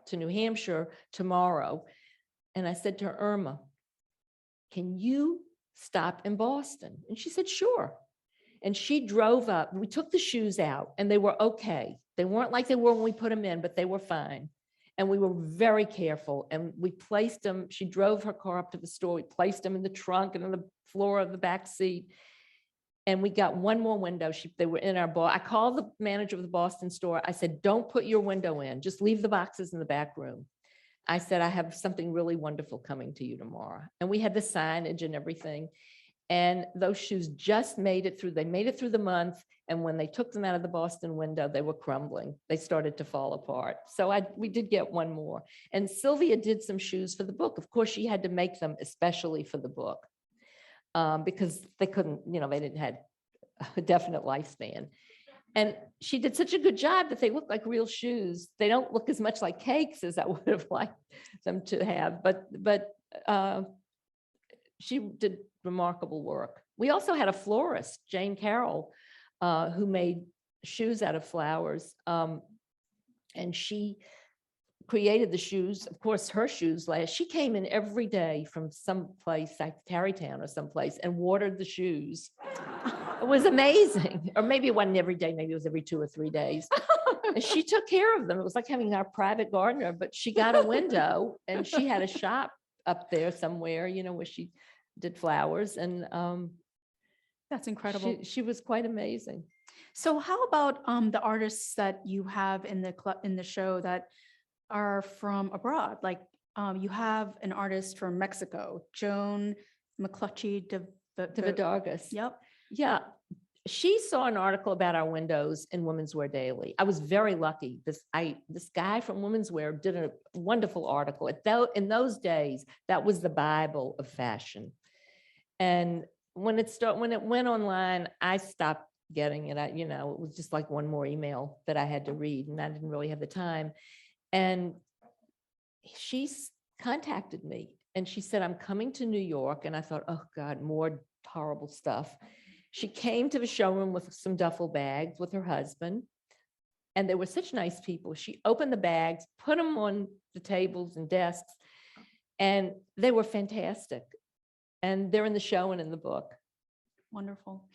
Speaker 4: to New Hampshire tomorrow. And I said to her, Irma, can you stop in Boston? And she said, sure. And she drove up. We took the shoes out and they were okay. They weren't like they were when we put them in, but they were fine. And we were very careful and we placed them. She drove her car up to the store. We placed them in the trunk and on the floor of the back seat. And we got one more window. They were in our bar. I called the manager of the Boston store. I said, don't put your window in. Just leave the boxes in the back room. I said, I have something really wonderful coming to you tomorrow. And we had the signage and everything. And those shoes just made it through. They made it through the month. And when they took them out of the Boston window, they were crumbling. They started to fall apart. So we did get one more. And Sylvia did some shoes for the book. Of course, she had to make them especially for the book because they couldn't, they didn't have a definite lifespan. And she did such a good job that they look like real shoes. They don't look as much like cakes as I would have liked them to have, but she did remarkable work. We also had a florist, Jane Carroll, who made shoes out of flowers. And she created the shoes, of course, her shoes she came in every day from someplace like Tarrytown or someplace and watered the shoes. It was amazing. Or maybe it wasn't every day, maybe it was every 2 or 3 days. And she took care of them. It was like having our private gardener, but she got a window and she had a shop up there somewhere, where she did flowers. And
Speaker 3: That's incredible.
Speaker 4: she was quite amazing.
Speaker 3: So how about the artists that you have in the show that are from abroad? Like you have an artist from Mexico, Joan McClutchy de
Speaker 4: Vidargus.
Speaker 3: Yep.
Speaker 4: Yeah. She saw an article about our windows in Women's Wear Daily. I was very lucky. This guy from Women's Wear did a wonderful article. In those days, that was the Bible of fashion. And when it went online, I stopped getting it. It was just like one more email that I had to read, and I didn't really have the time. And she contacted me and she said, I'm coming to New York. And I thought, oh God, more horrible stuff. She came to the showroom with some duffel bags with her husband. And they were such nice people. She opened the bags, put them on the tables and desks, and they were fantastic. And they're in the show and in the book.
Speaker 3: Wonderful.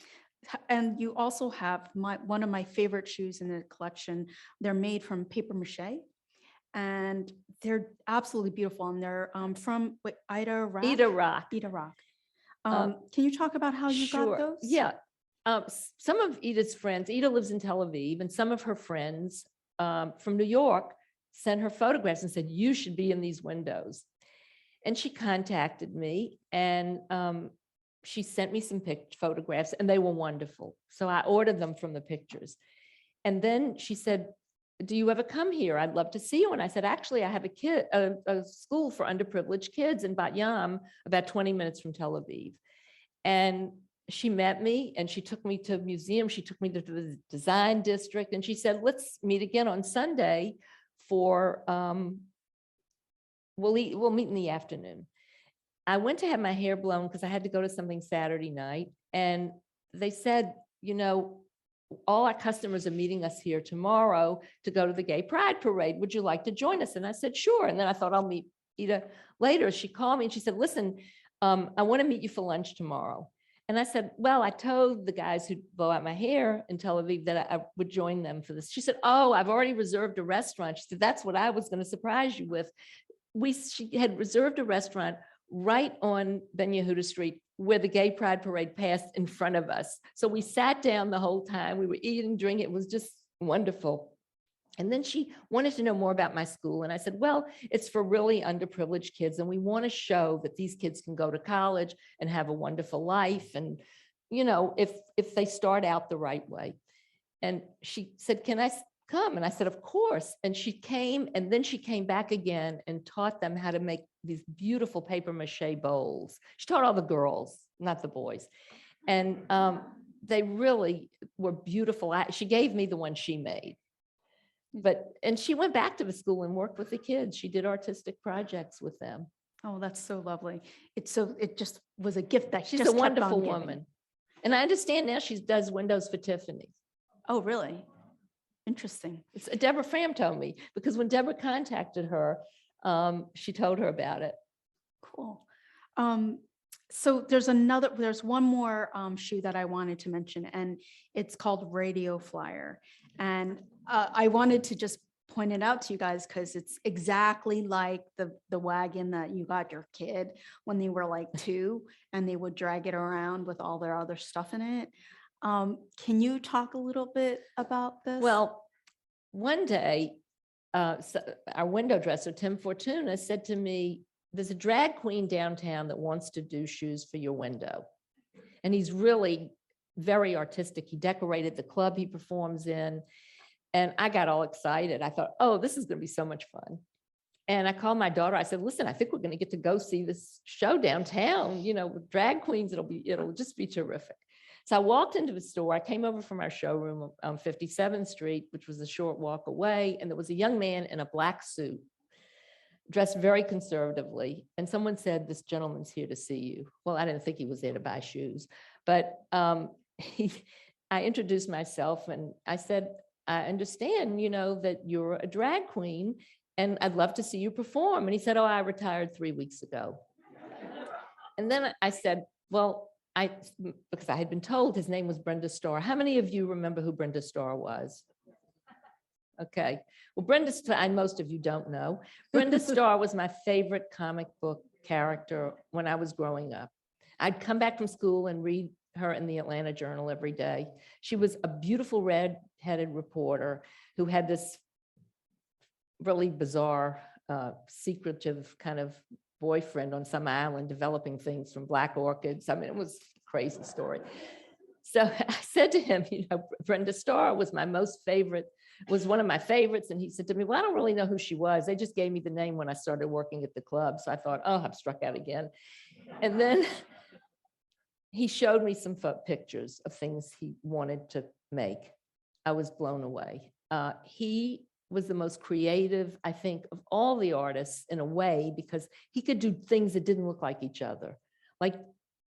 Speaker 3: And you also have one of my favorite shoes in the collection. They're made from paper mache. And they're absolutely beautiful. And they're from Ida Rock.
Speaker 4: Ida Rock.
Speaker 3: Ida Rock. Can you talk about how you got those?
Speaker 4: Yeah. Some of Ida's friends, Ida lives in Tel Aviv, and some of her friends from New York sent her photographs and said, you should be in these windows. And she contacted me and she sent me some photographs and they were wonderful. So I ordered them from the pictures. And then she said, do you ever come here? I'd love to see you. And I said, actually, I have a school for underprivileged kids in Bat Yam, about 20 minutes from Tel Aviv. And she met me and she took me to a museum. She took me to the design district and she said, let's meet again on Sunday for, we'll meet in the afternoon. I went to have my hair blown because I had to go to something Saturday night. And they said, all our customers are meeting us here tomorrow to go to the Gay Pride Parade. Would you like to join us? And I said, sure. And then I thought I'll meet Ida later. She called me and she said, listen, I want to meet you for lunch tomorrow. And I said, well, I told the guys who blow out my hair in Tel Aviv that I would join them for this. She said, oh, I've already reserved a restaurant. She said, that's what I was going to surprise you with. She had reserved a restaurant right on Ben Yehuda Street where the Gay Pride Parade passed in front of us. So we sat down the whole time. We were eating, drinking. It was just wonderful. And then she wanted to know more about my school. And I said, well, it's for really underprivileged kids. And we want to show that these kids can go to college and have a wonderful life. And, if they start out the right way. And she said, can I come? And I said, of course. And she came, and then she came back again and taught them how to make these beautiful paper mache bowls. She taught all the girls, not the boys. And they really were beautiful. She gave me the one she made. And she went back to the school and worked with the kids. She did artistic projects with them.
Speaker 3: Oh, that's so lovely. It just was a gift that
Speaker 4: She's
Speaker 3: just
Speaker 4: a
Speaker 3: kept on
Speaker 4: wonderful
Speaker 3: giving.
Speaker 4: woman. And I understand now she does windows for Tiffany.
Speaker 3: Oh, really? Interesting.
Speaker 4: Deborah Fram told me, because when Deborah contacted her, she told her about it.
Speaker 3: Cool. So there's one more shoe that I wanted to mention, and it's called Radio Flyer. And I wanted to just point it out to you guys because it's exactly like the wagon that you got your kid when they were like 2 and they would drag it around with all their other stuff in it. Can you talk a little bit about this?
Speaker 4: Well, one day, our window dresser, Tim Fortuna, said to me, there's a drag queen downtown that wants to do shoes for your window. And he's really very artistic. He decorated the club he performs in. And I got all excited. I thought, oh, this is going to be so much fun. And I called my daughter. I said, listen, I think we're going to get to go see this show downtown, with drag queens. It'll just be terrific. So I walked into the store. I came over from our showroom on 57th Street, which was a short walk away. And there was a young man in a black suit, dressed very conservatively. And someone said, this gentleman's here to see you. Well, I didn't think he was there to buy shoes, but I introduced myself and I said, I understand, that you're a drag queen and I'd love to see you perform. And he said, oh, I retired 3 weeks ago. And then I said, well, because I had been told his name was Brenda Starr. How many of you remember who Brenda Starr was? Okay. Well, Brenda Starr, and most of you don't know, Brenda Starr was my favorite comic book character when I was growing up. I'd come back from school and read her in the Atlanta Journal every day. She was a beautiful red-headed reporter who had this really bizarre, secretive kind of boyfriend on some island developing things from black orchids. I mean, it was a crazy story. So I said to him, Brenda Starr was one of my favorites. And he said to me, well, I don't really know who she was. They just gave me the name when I started working at the club. So I thought, oh, I've struck out again. And then he showed me some pictures of things he wanted to make. I was blown away. He was the most creative, I think, of all the artists in a way, because he could do things that didn't look like each other. Like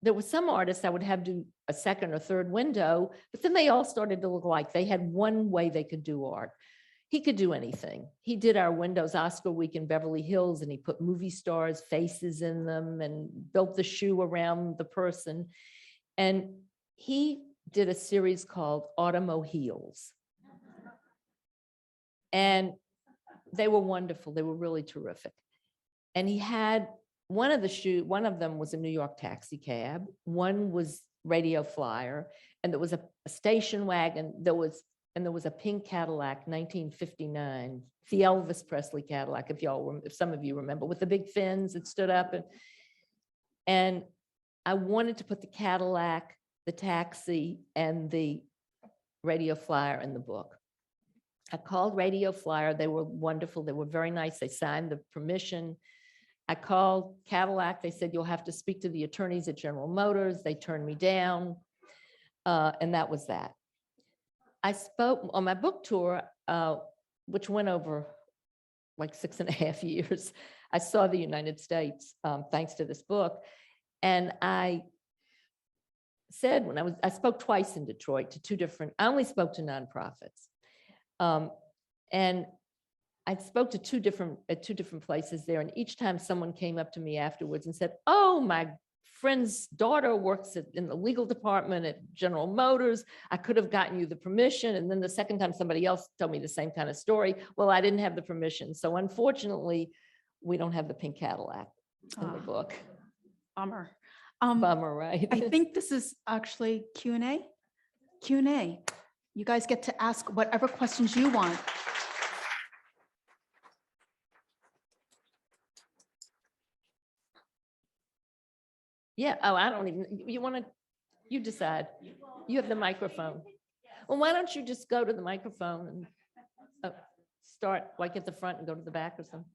Speaker 4: there were some artists that would have to do a second or third window, but then they all started to look like they had one way they could do art. He could do anything. He did our windows Oscar week in Beverly Hills, and he put movie stars' faces in them and built the shoe around the person. And he did a series called Automo Heels. And they were wonderful. They were really terrific. And he had one of them was a New York taxi cab. One was Radio Flyer. And there was a station wagon. There was a pink Cadillac, 1959, the Elvis Presley Cadillac, if some of you remember, with the big fins that stood up. And I wanted to put the Cadillac, the taxi, and the Radio Flyer in the book. I called Radio Flyer. They were wonderful. They were very nice. They signed the permission. I called Cadillac. They said, you'll have to speak to the attorneys at General Motors. They turned me down. And that was that. I spoke on my book tour, which went over like 6.5 years. I saw the United States thanks to this book. And I said I spoke twice in Detroit to I only spoke to nonprofits. And I spoke to two different places there. And each time someone came up to me afterwards and said, oh, my friend's daughter works in the legal department at General Motors. I could have gotten you the permission. And then the second time somebody else told me the same kind of story. Well, I didn't have the permission. So unfortunately, we don't have the pink Cadillac in the book.
Speaker 3: Bummer.
Speaker 4: Bummer, right?
Speaker 3: I think this is actually Q&A. Q&A. You guys get to ask whatever questions you want.
Speaker 4: Yeah. Oh, I don't even, you decide. You have the microphone. Well, why don't you just go to the microphone and start like at the front and go to the back or something?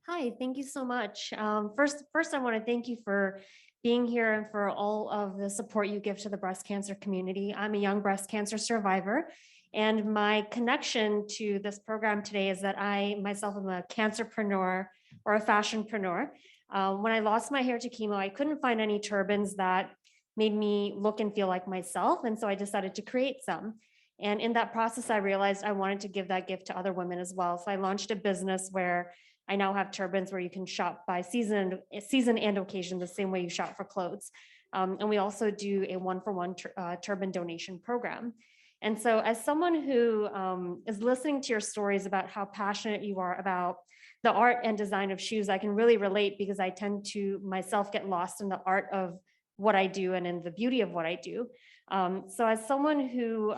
Speaker 5: Hi, thank you so much. First, I want to thank you for being here and for all of the support you give to the breast cancer community. I'm a young breast cancer survivor, and my connection to this program today is that I myself am a cancerpreneur or a fashionpreneur. When I lost my hair to chemo, I couldn't find any turbans that made me look and feel like myself, and so I decided to create some. And in that process, I realized I wanted to give that gift to other women as well. So I launched a business where I now have turbans where you can shop by season and occasion, the same way you shop for clothes. And we also do a 1-for-1 turban donation program. And so as someone who is listening to your stories about how passionate you are about the art and design of shoes, I can really relate because I tend to myself get lost in the art of what I do and in the beauty of what I do. So as someone who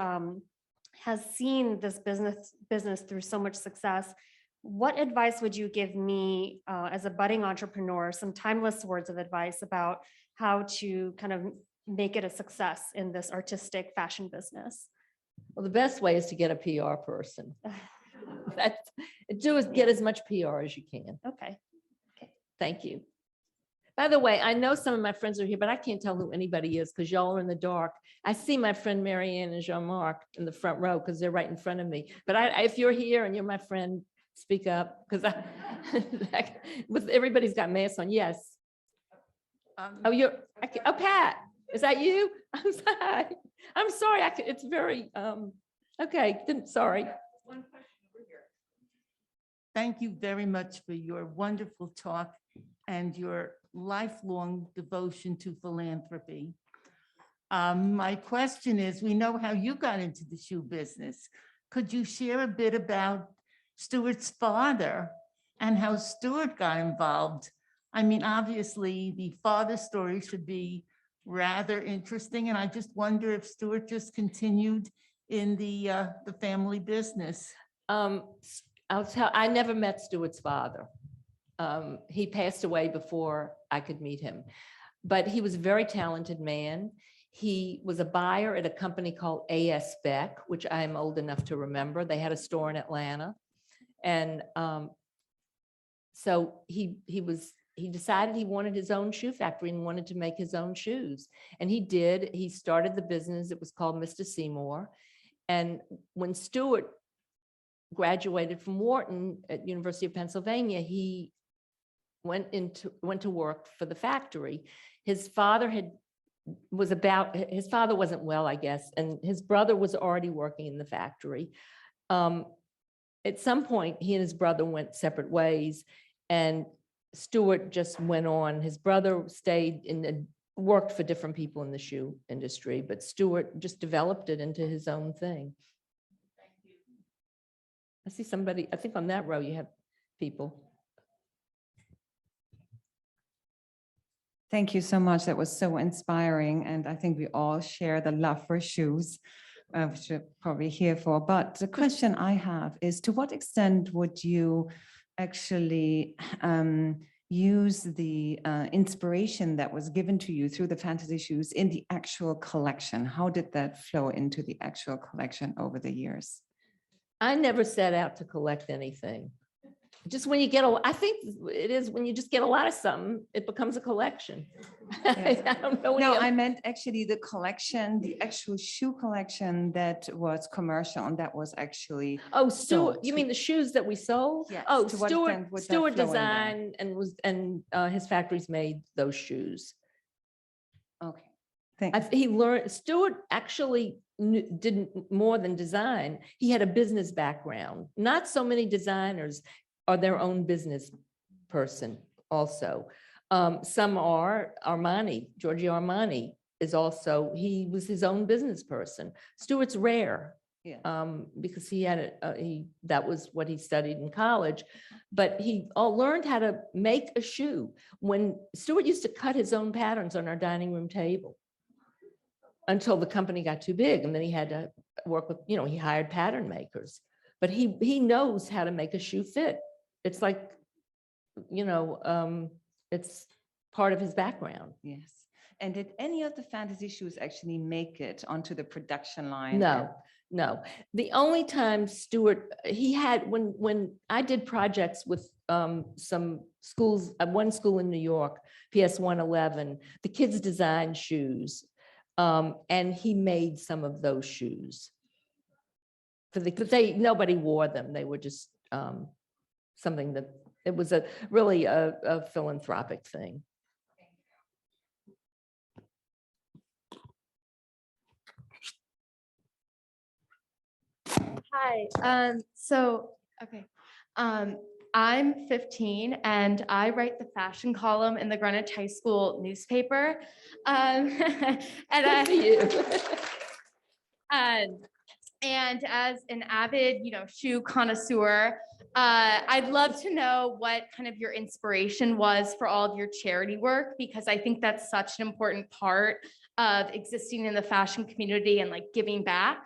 Speaker 5: has seen this business through so much success, what advice would you give me as a budding entrepreneur, some timeless words of advice about how to kind of make it a success in this artistic fashion business?
Speaker 4: Well, the best way is to get a PR person. That's, get as much PR as you can.
Speaker 5: Okay.
Speaker 4: Thank you. By the way, I know some of my friends are here, but I can't tell who anybody is because y'all are in the dark. I see my friend Marianne and Jean-Marc in the front row because they're right in front of me. But if you're here and you're my friend, speak up because with everybody's got masks on. Yes. Oh, Pat, is that you? I'm sorry. I'm sorry. It's very, okay. Sorry.
Speaker 6: Thank you very much for your wonderful talk and your lifelong devotion to philanthropy. My question is, we know how you got into the shoe business. Could you share a bit about Stuart's father and how Stuart got involved? I mean, obviously the father story should be rather interesting. And I just wonder if Stuart just continued in the family business.
Speaker 4: I never met Stuart's father. He passed away before I could meet him, but he was a very talented man. He was a buyer at a company called A.S. Beck, which I'm old enough to remember. They had a store in Atlanta. And so he decided he wanted his own shoe factory and wanted to make his own shoes. And he did. He started the business. It was called Mr. Seymour. And when Stuart graduated from Wharton at University of Pennsylvania, he went to work for the factory. His father wasn't well, I guess, and his brother was already working in the factory. At some point, he and his brother went separate ways, and Stuart just went on. His brother worked for different people in the shoe industry, but Stuart just developed it into his own thing. I see somebody, I think on that row you have people.
Speaker 7: Thank you so much. That was so inspiring. And I think we all share the love for shoes, which we're probably here for. But the question I have is, to what extent would you actually use the inspiration that was given to you through the fantasy shoes in the actual collection? How did that flow into the actual collection over the years?
Speaker 4: I never set out to collect anything. Just when you get I think it is when you just get a lot of something, it becomes a collection.
Speaker 7: Yes.
Speaker 4: I don't know.
Speaker 7: No, I meant actually the collection, the actual shoe collection that was commercial and that was actually.
Speaker 4: Oh, Stuart,
Speaker 7: sold
Speaker 4: you
Speaker 7: to-
Speaker 4: mean the shoes that we sold?
Speaker 7: Yes,
Speaker 4: Oh,
Speaker 7: to what
Speaker 4: Stuart
Speaker 7: extent would that flow in there?
Speaker 4: designed and his factories made those shoes.
Speaker 7: Okay, thanks.
Speaker 4: Stuart actually didn't more than design. He had a business background. Not so many designers are their own business person also. Some are. Giorgio Armani is also, he was his own business person. Stuart's rare.
Speaker 7: Yeah.
Speaker 4: Because he had that was what he studied in college, but he learned how to make a shoe. When Stuart used to cut his own patterns on our dining room table until the company got too big, and then he had to work with, he hired pattern makers, but he knows how to make a shoe fit. It's like, it's part of his background.
Speaker 7: Yes. And did any of the fantasy shoes actually make it onto the production line?
Speaker 4: No. The only time Stuart, he had, when I did projects with some schools, one school in New York, PS 111, the kids designed shoes. And he made some of those shoes. Nobody wore them. They were just something that, it was really a philanthropic thing.
Speaker 8: Hi. I'm 15 and I write the fashion column in the Greenwich High School newspaper. And as an avid, shoe connoisseur, I'd love to know what kind of your inspiration was for all of your charity work, because I think that's such an important part of existing in the fashion community and like giving back.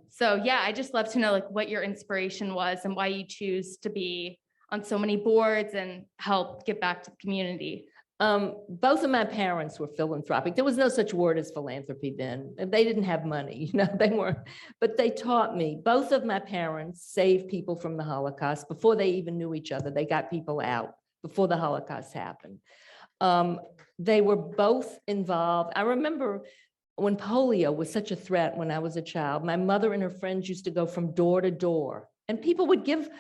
Speaker 8: So yeah, I just love to know like what your inspiration was and why you choose to be on so many boards and help give back to the community.
Speaker 4: Both of my parents were philanthropic. There was no such word as philanthropy then. And they didn't have money, they weren't, but they taught me. Both of my parents saved people from the Holocaust before they even knew each other. They got people out before the Holocaust happened. They were both involved. I remember when polio was such a threat when I was a child, my mother and her friends used to go from door to door and people would give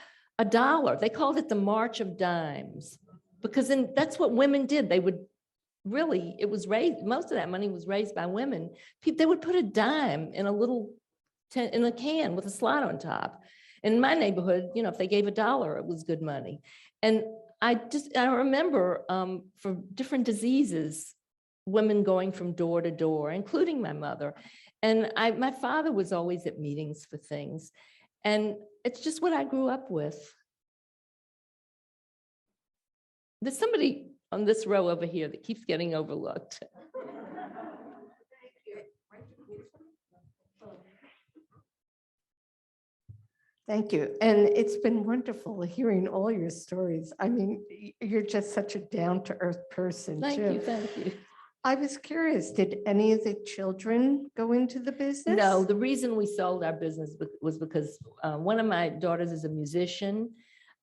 Speaker 4: $1. They called it the March of Dimes. Because then that's what women did. They would really, it was raised, most of that money was raised by women. They would put a dime in a little, in a can with a slot on top. In my neighborhood, if they gave $1, it was good money. And I remember for different diseases, women going from door to door, including my mother. And my father was always at meetings for things. And it's just what I grew up with. There's somebody on this row over here that keeps getting overlooked.
Speaker 9: Thank you. And it's been wonderful hearing all your stories. I mean, you're just such a down-to-earth person,
Speaker 4: Thank
Speaker 9: too.
Speaker 4: you, thank you.
Speaker 9: I was curious, did any of the children go into the business?
Speaker 4: No, the reason we sold our business was because one of my daughters is a musician,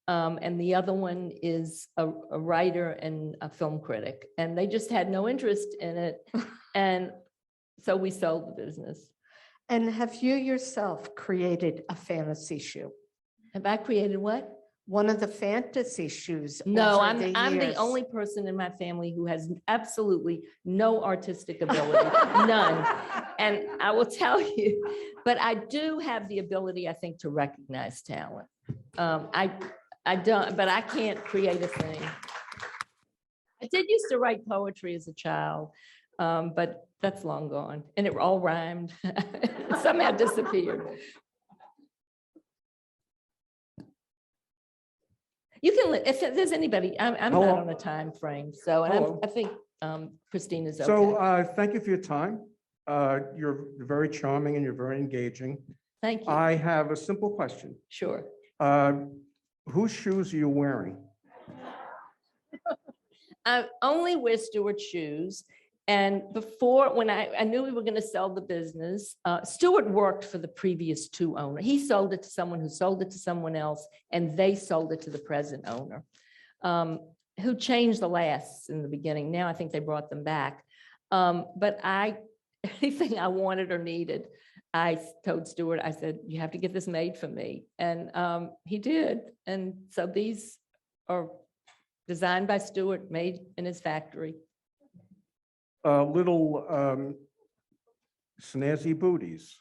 Speaker 4: and the other one is a writer and a film critic, and they just had no interest in it. And so we sold the business.
Speaker 9: And have you yourself created a fantasy shoe?
Speaker 4: Have I created what?
Speaker 9: One of the fantasy shoes?
Speaker 4: No,
Speaker 9: over
Speaker 4: I'm the
Speaker 9: years?
Speaker 4: only person in my family who has absolutely no artistic ability, none. And I will tell you, but I do have the ability, I think, to recognize talent. I don't, but I can't create a thing. I did used to write poetry as a child, but that's long gone, and it all rhymed. Somehow disappeared. You can, if there's anybody, I'm not on a time frame, so, and
Speaker 10: Hello.
Speaker 4: I think Christina's okay.
Speaker 10: So thank you for your time. You're very charming and you're very engaging.
Speaker 4: Thank you,
Speaker 10: I have a simple question.
Speaker 4: sure.
Speaker 10: Whose shoes are you wearing?
Speaker 4: I only wear Stewart shoes. And before, when I knew we were going to sell the business, Stewart worked for the previous two owners. He sold it to someone who sold it to someone else, and they sold it to the present owner, who changed the lasts in the beginning. Now I think they brought them back. But anything I wanted or needed, I told Stewart, I said, you have to get this made for me. And he did. And so these are designed by Stewart, made in his factory.
Speaker 10: Little snazzy booties.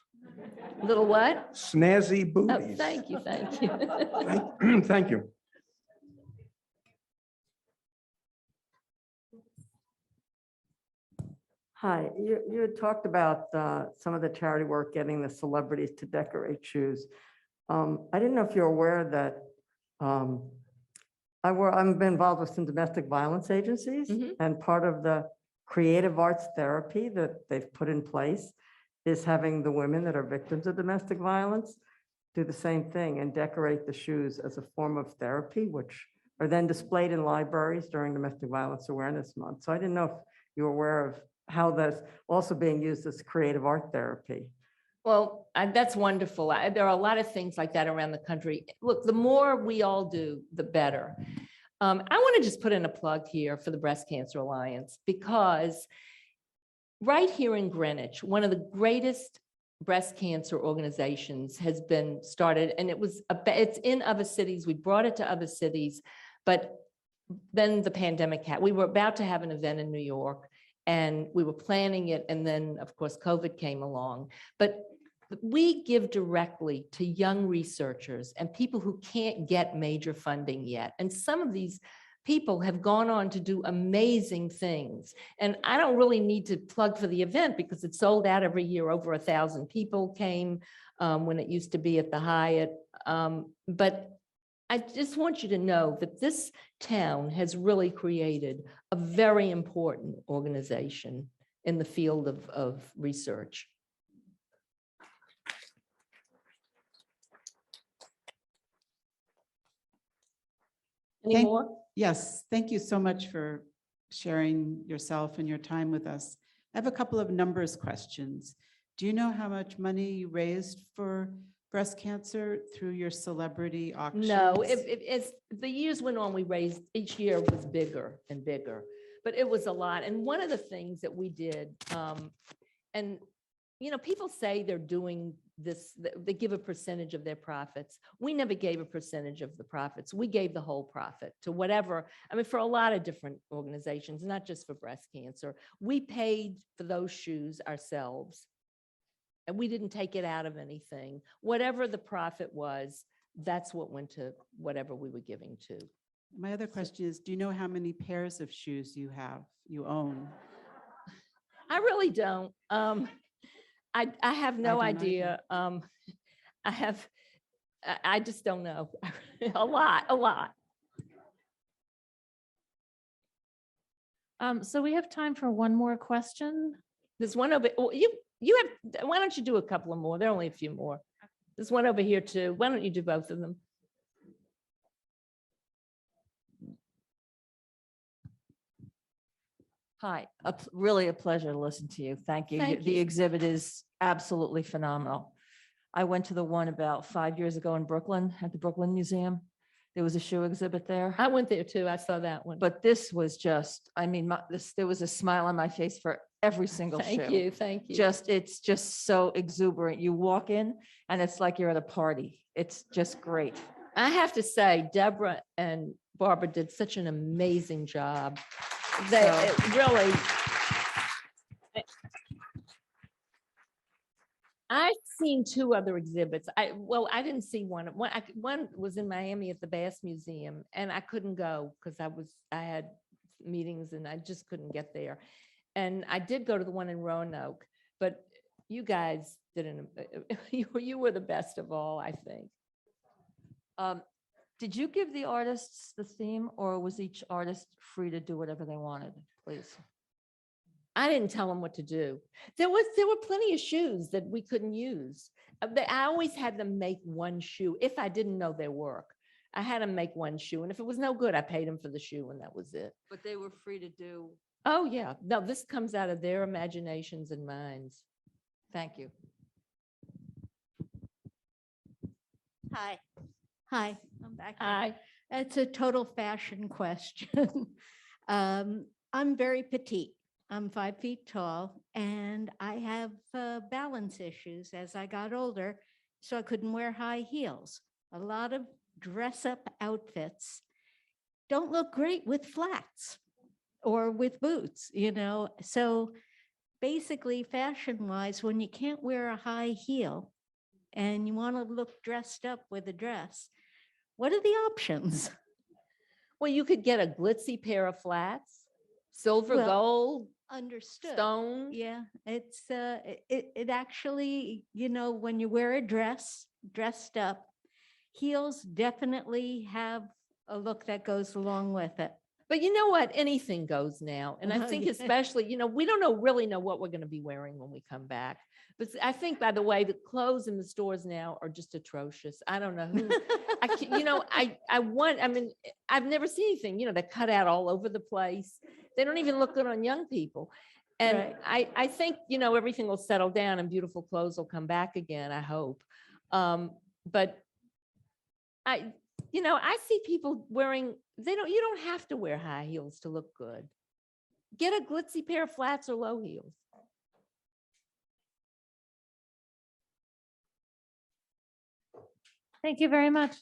Speaker 4: Little what?
Speaker 10: Snazzy
Speaker 4: Oh,
Speaker 10: booties.
Speaker 4: thank you, thank you.
Speaker 10: Thank you.
Speaker 11: Hi, you had talked about some of the charity work, getting the celebrities to decorate shoes. I didn't know if you're aware that I've been involved with some domestic violence agencies,
Speaker 4: Mhm.
Speaker 11: and part of the creative arts therapy that they've put in place is having the women that are victims of domestic violence do the same thing and decorate the shoes as a form of therapy, which are then displayed in libraries during Domestic Violence Awareness Month. So I didn't know if you were aware of how that's also being used as creative art therapy.
Speaker 4: Well, that's wonderful. There are a lot of things like that around the country. Look, the more we all do, the better. I want to just put in a plug here for the Breast Cancer Alliance, because right here in Greenwich, one of the greatest breast cancer organizations has been started, and it's in other cities. We brought it to other cities, but then the pandemic happened. We were about to have an event in New York, and we were planning it, and then, of course, COVID came along. But we give directly to young researchers and people who can't get major funding yet. And some of these people have gone on to do amazing things. And I don't really need to plug for the event because it's sold out every year. Over 1,000 people came when it used to be at the Hyatt. But I just want you to know that this town has really created a very important organization in the field of research. Any
Speaker 12: Thank-
Speaker 4: more?
Speaker 12: Yes, thank you so much for sharing yourself and your time with us. I have a couple of numbers questions. Do you know how much money you raised for breast cancer through your celebrity auctions?
Speaker 4: No, as the years went on, we raised, each year was bigger and bigger, but it was a lot. And one of the things that we did, and, you know, people say they're doing this, they give a percentage of their profits. We never gave a percentage of the profits. We gave the whole profit to whatever, I mean, for a lot of different organizations, not just for breast cancer. We paid for those shoes ourselves. And we didn't take it out of anything. Whatever the profit was, that's what went to whatever we were giving to.
Speaker 12: My other question is, do you know how many pairs of shoes you own?
Speaker 4: I really don't. I have no
Speaker 12: don't
Speaker 4: idea. I just don't know. A lot.
Speaker 13: So we have time for one more question.
Speaker 4: There's one over, oh, you have, why don't you do a couple of more? There are only a few more. There's one over here too. Why don't you do both of them?
Speaker 14: Hi, really a pleasure to listen to you. Thank you.
Speaker 4: Thank
Speaker 14: The
Speaker 4: you.
Speaker 14: exhibit is absolutely phenomenal. I went to the one about 5 years ago in Brooklyn, at the Brooklyn Museum. There was a shoe exhibit there.
Speaker 4: I went there too. I saw that one.
Speaker 14: But this was just, I mean, there was a smile on my face for every single shoe.
Speaker 4: Thank you, thank you.
Speaker 14: It's just so exuberant. You walk in and it's like you're at a party. It's just great.
Speaker 4: I have to say, Deborah and Barbara did such an amazing job. They it really. I've seen two other exhibits. I didn't see one. One was in Miami at the Bass Museum, and I couldn't go because I had meetings and I just couldn't get there. And I did go to the one in Roanoke, but you guys didn't. You were the best of all, I think.
Speaker 14: Did you give the artists the theme, or was each artist free to do whatever they wanted, please?
Speaker 4: I didn't tell them what to do. There were plenty of shoes that we couldn't use. I always had them make one shoe if I didn't know their work. I had them make one shoe, and if it was no good, I paid them for the shoe, and that was it.
Speaker 14: But they were free to do.
Speaker 4: Oh yeah, no, this comes out of their imaginations and minds.
Speaker 14: Thank you.
Speaker 9: Hi. Hi, I'm back. here.
Speaker 4: Hi.
Speaker 9: It's a total fashion question. I'm very petite. I'm 5 feet tall, and I have balance issues as I got older, so I couldn't wear high heels. A lot of dress-up outfits don't look great with flats or with boots, you know? So basically, fashion-wise, when you can't wear a high heel and you want to look dressed up with a dress, what are the options?
Speaker 4: Well, you could get a glitzy pair of flats, silver,
Speaker 9: Well,
Speaker 4: gold,
Speaker 9: Understood.
Speaker 4: stone.
Speaker 9: Yeah, it's it actually, you know, when you wear a dress, dressed up, heels definitely have a look that goes along with it.
Speaker 4: But you know what? Anything goes now. And I think
Speaker 9: Yeah.
Speaker 4: especially, you know, we don't really know what we're going to be wearing when we come back. But I think, by the way, the clothes in the stores now are just atrocious. I don't know who, I mean, I've never seen anything, you know, that cut out all over the place. They don't even look good on young people. And
Speaker 9: Right.
Speaker 4: I think, you know, everything will settle down and beautiful clothes will come back again, I hope. But I see people wearing, you don't have to wear high heels to look good. Get a glitzy pair of flats or low heels.
Speaker 13: Thank you very much.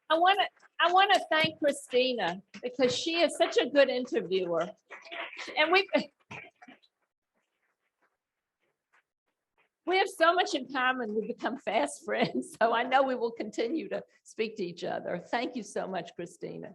Speaker 4: I want to thank Christina because she is such a good interviewer. And we have so much in common. We've become fast friends. So I know we will continue to speak to each other. Thank you so much, Christina.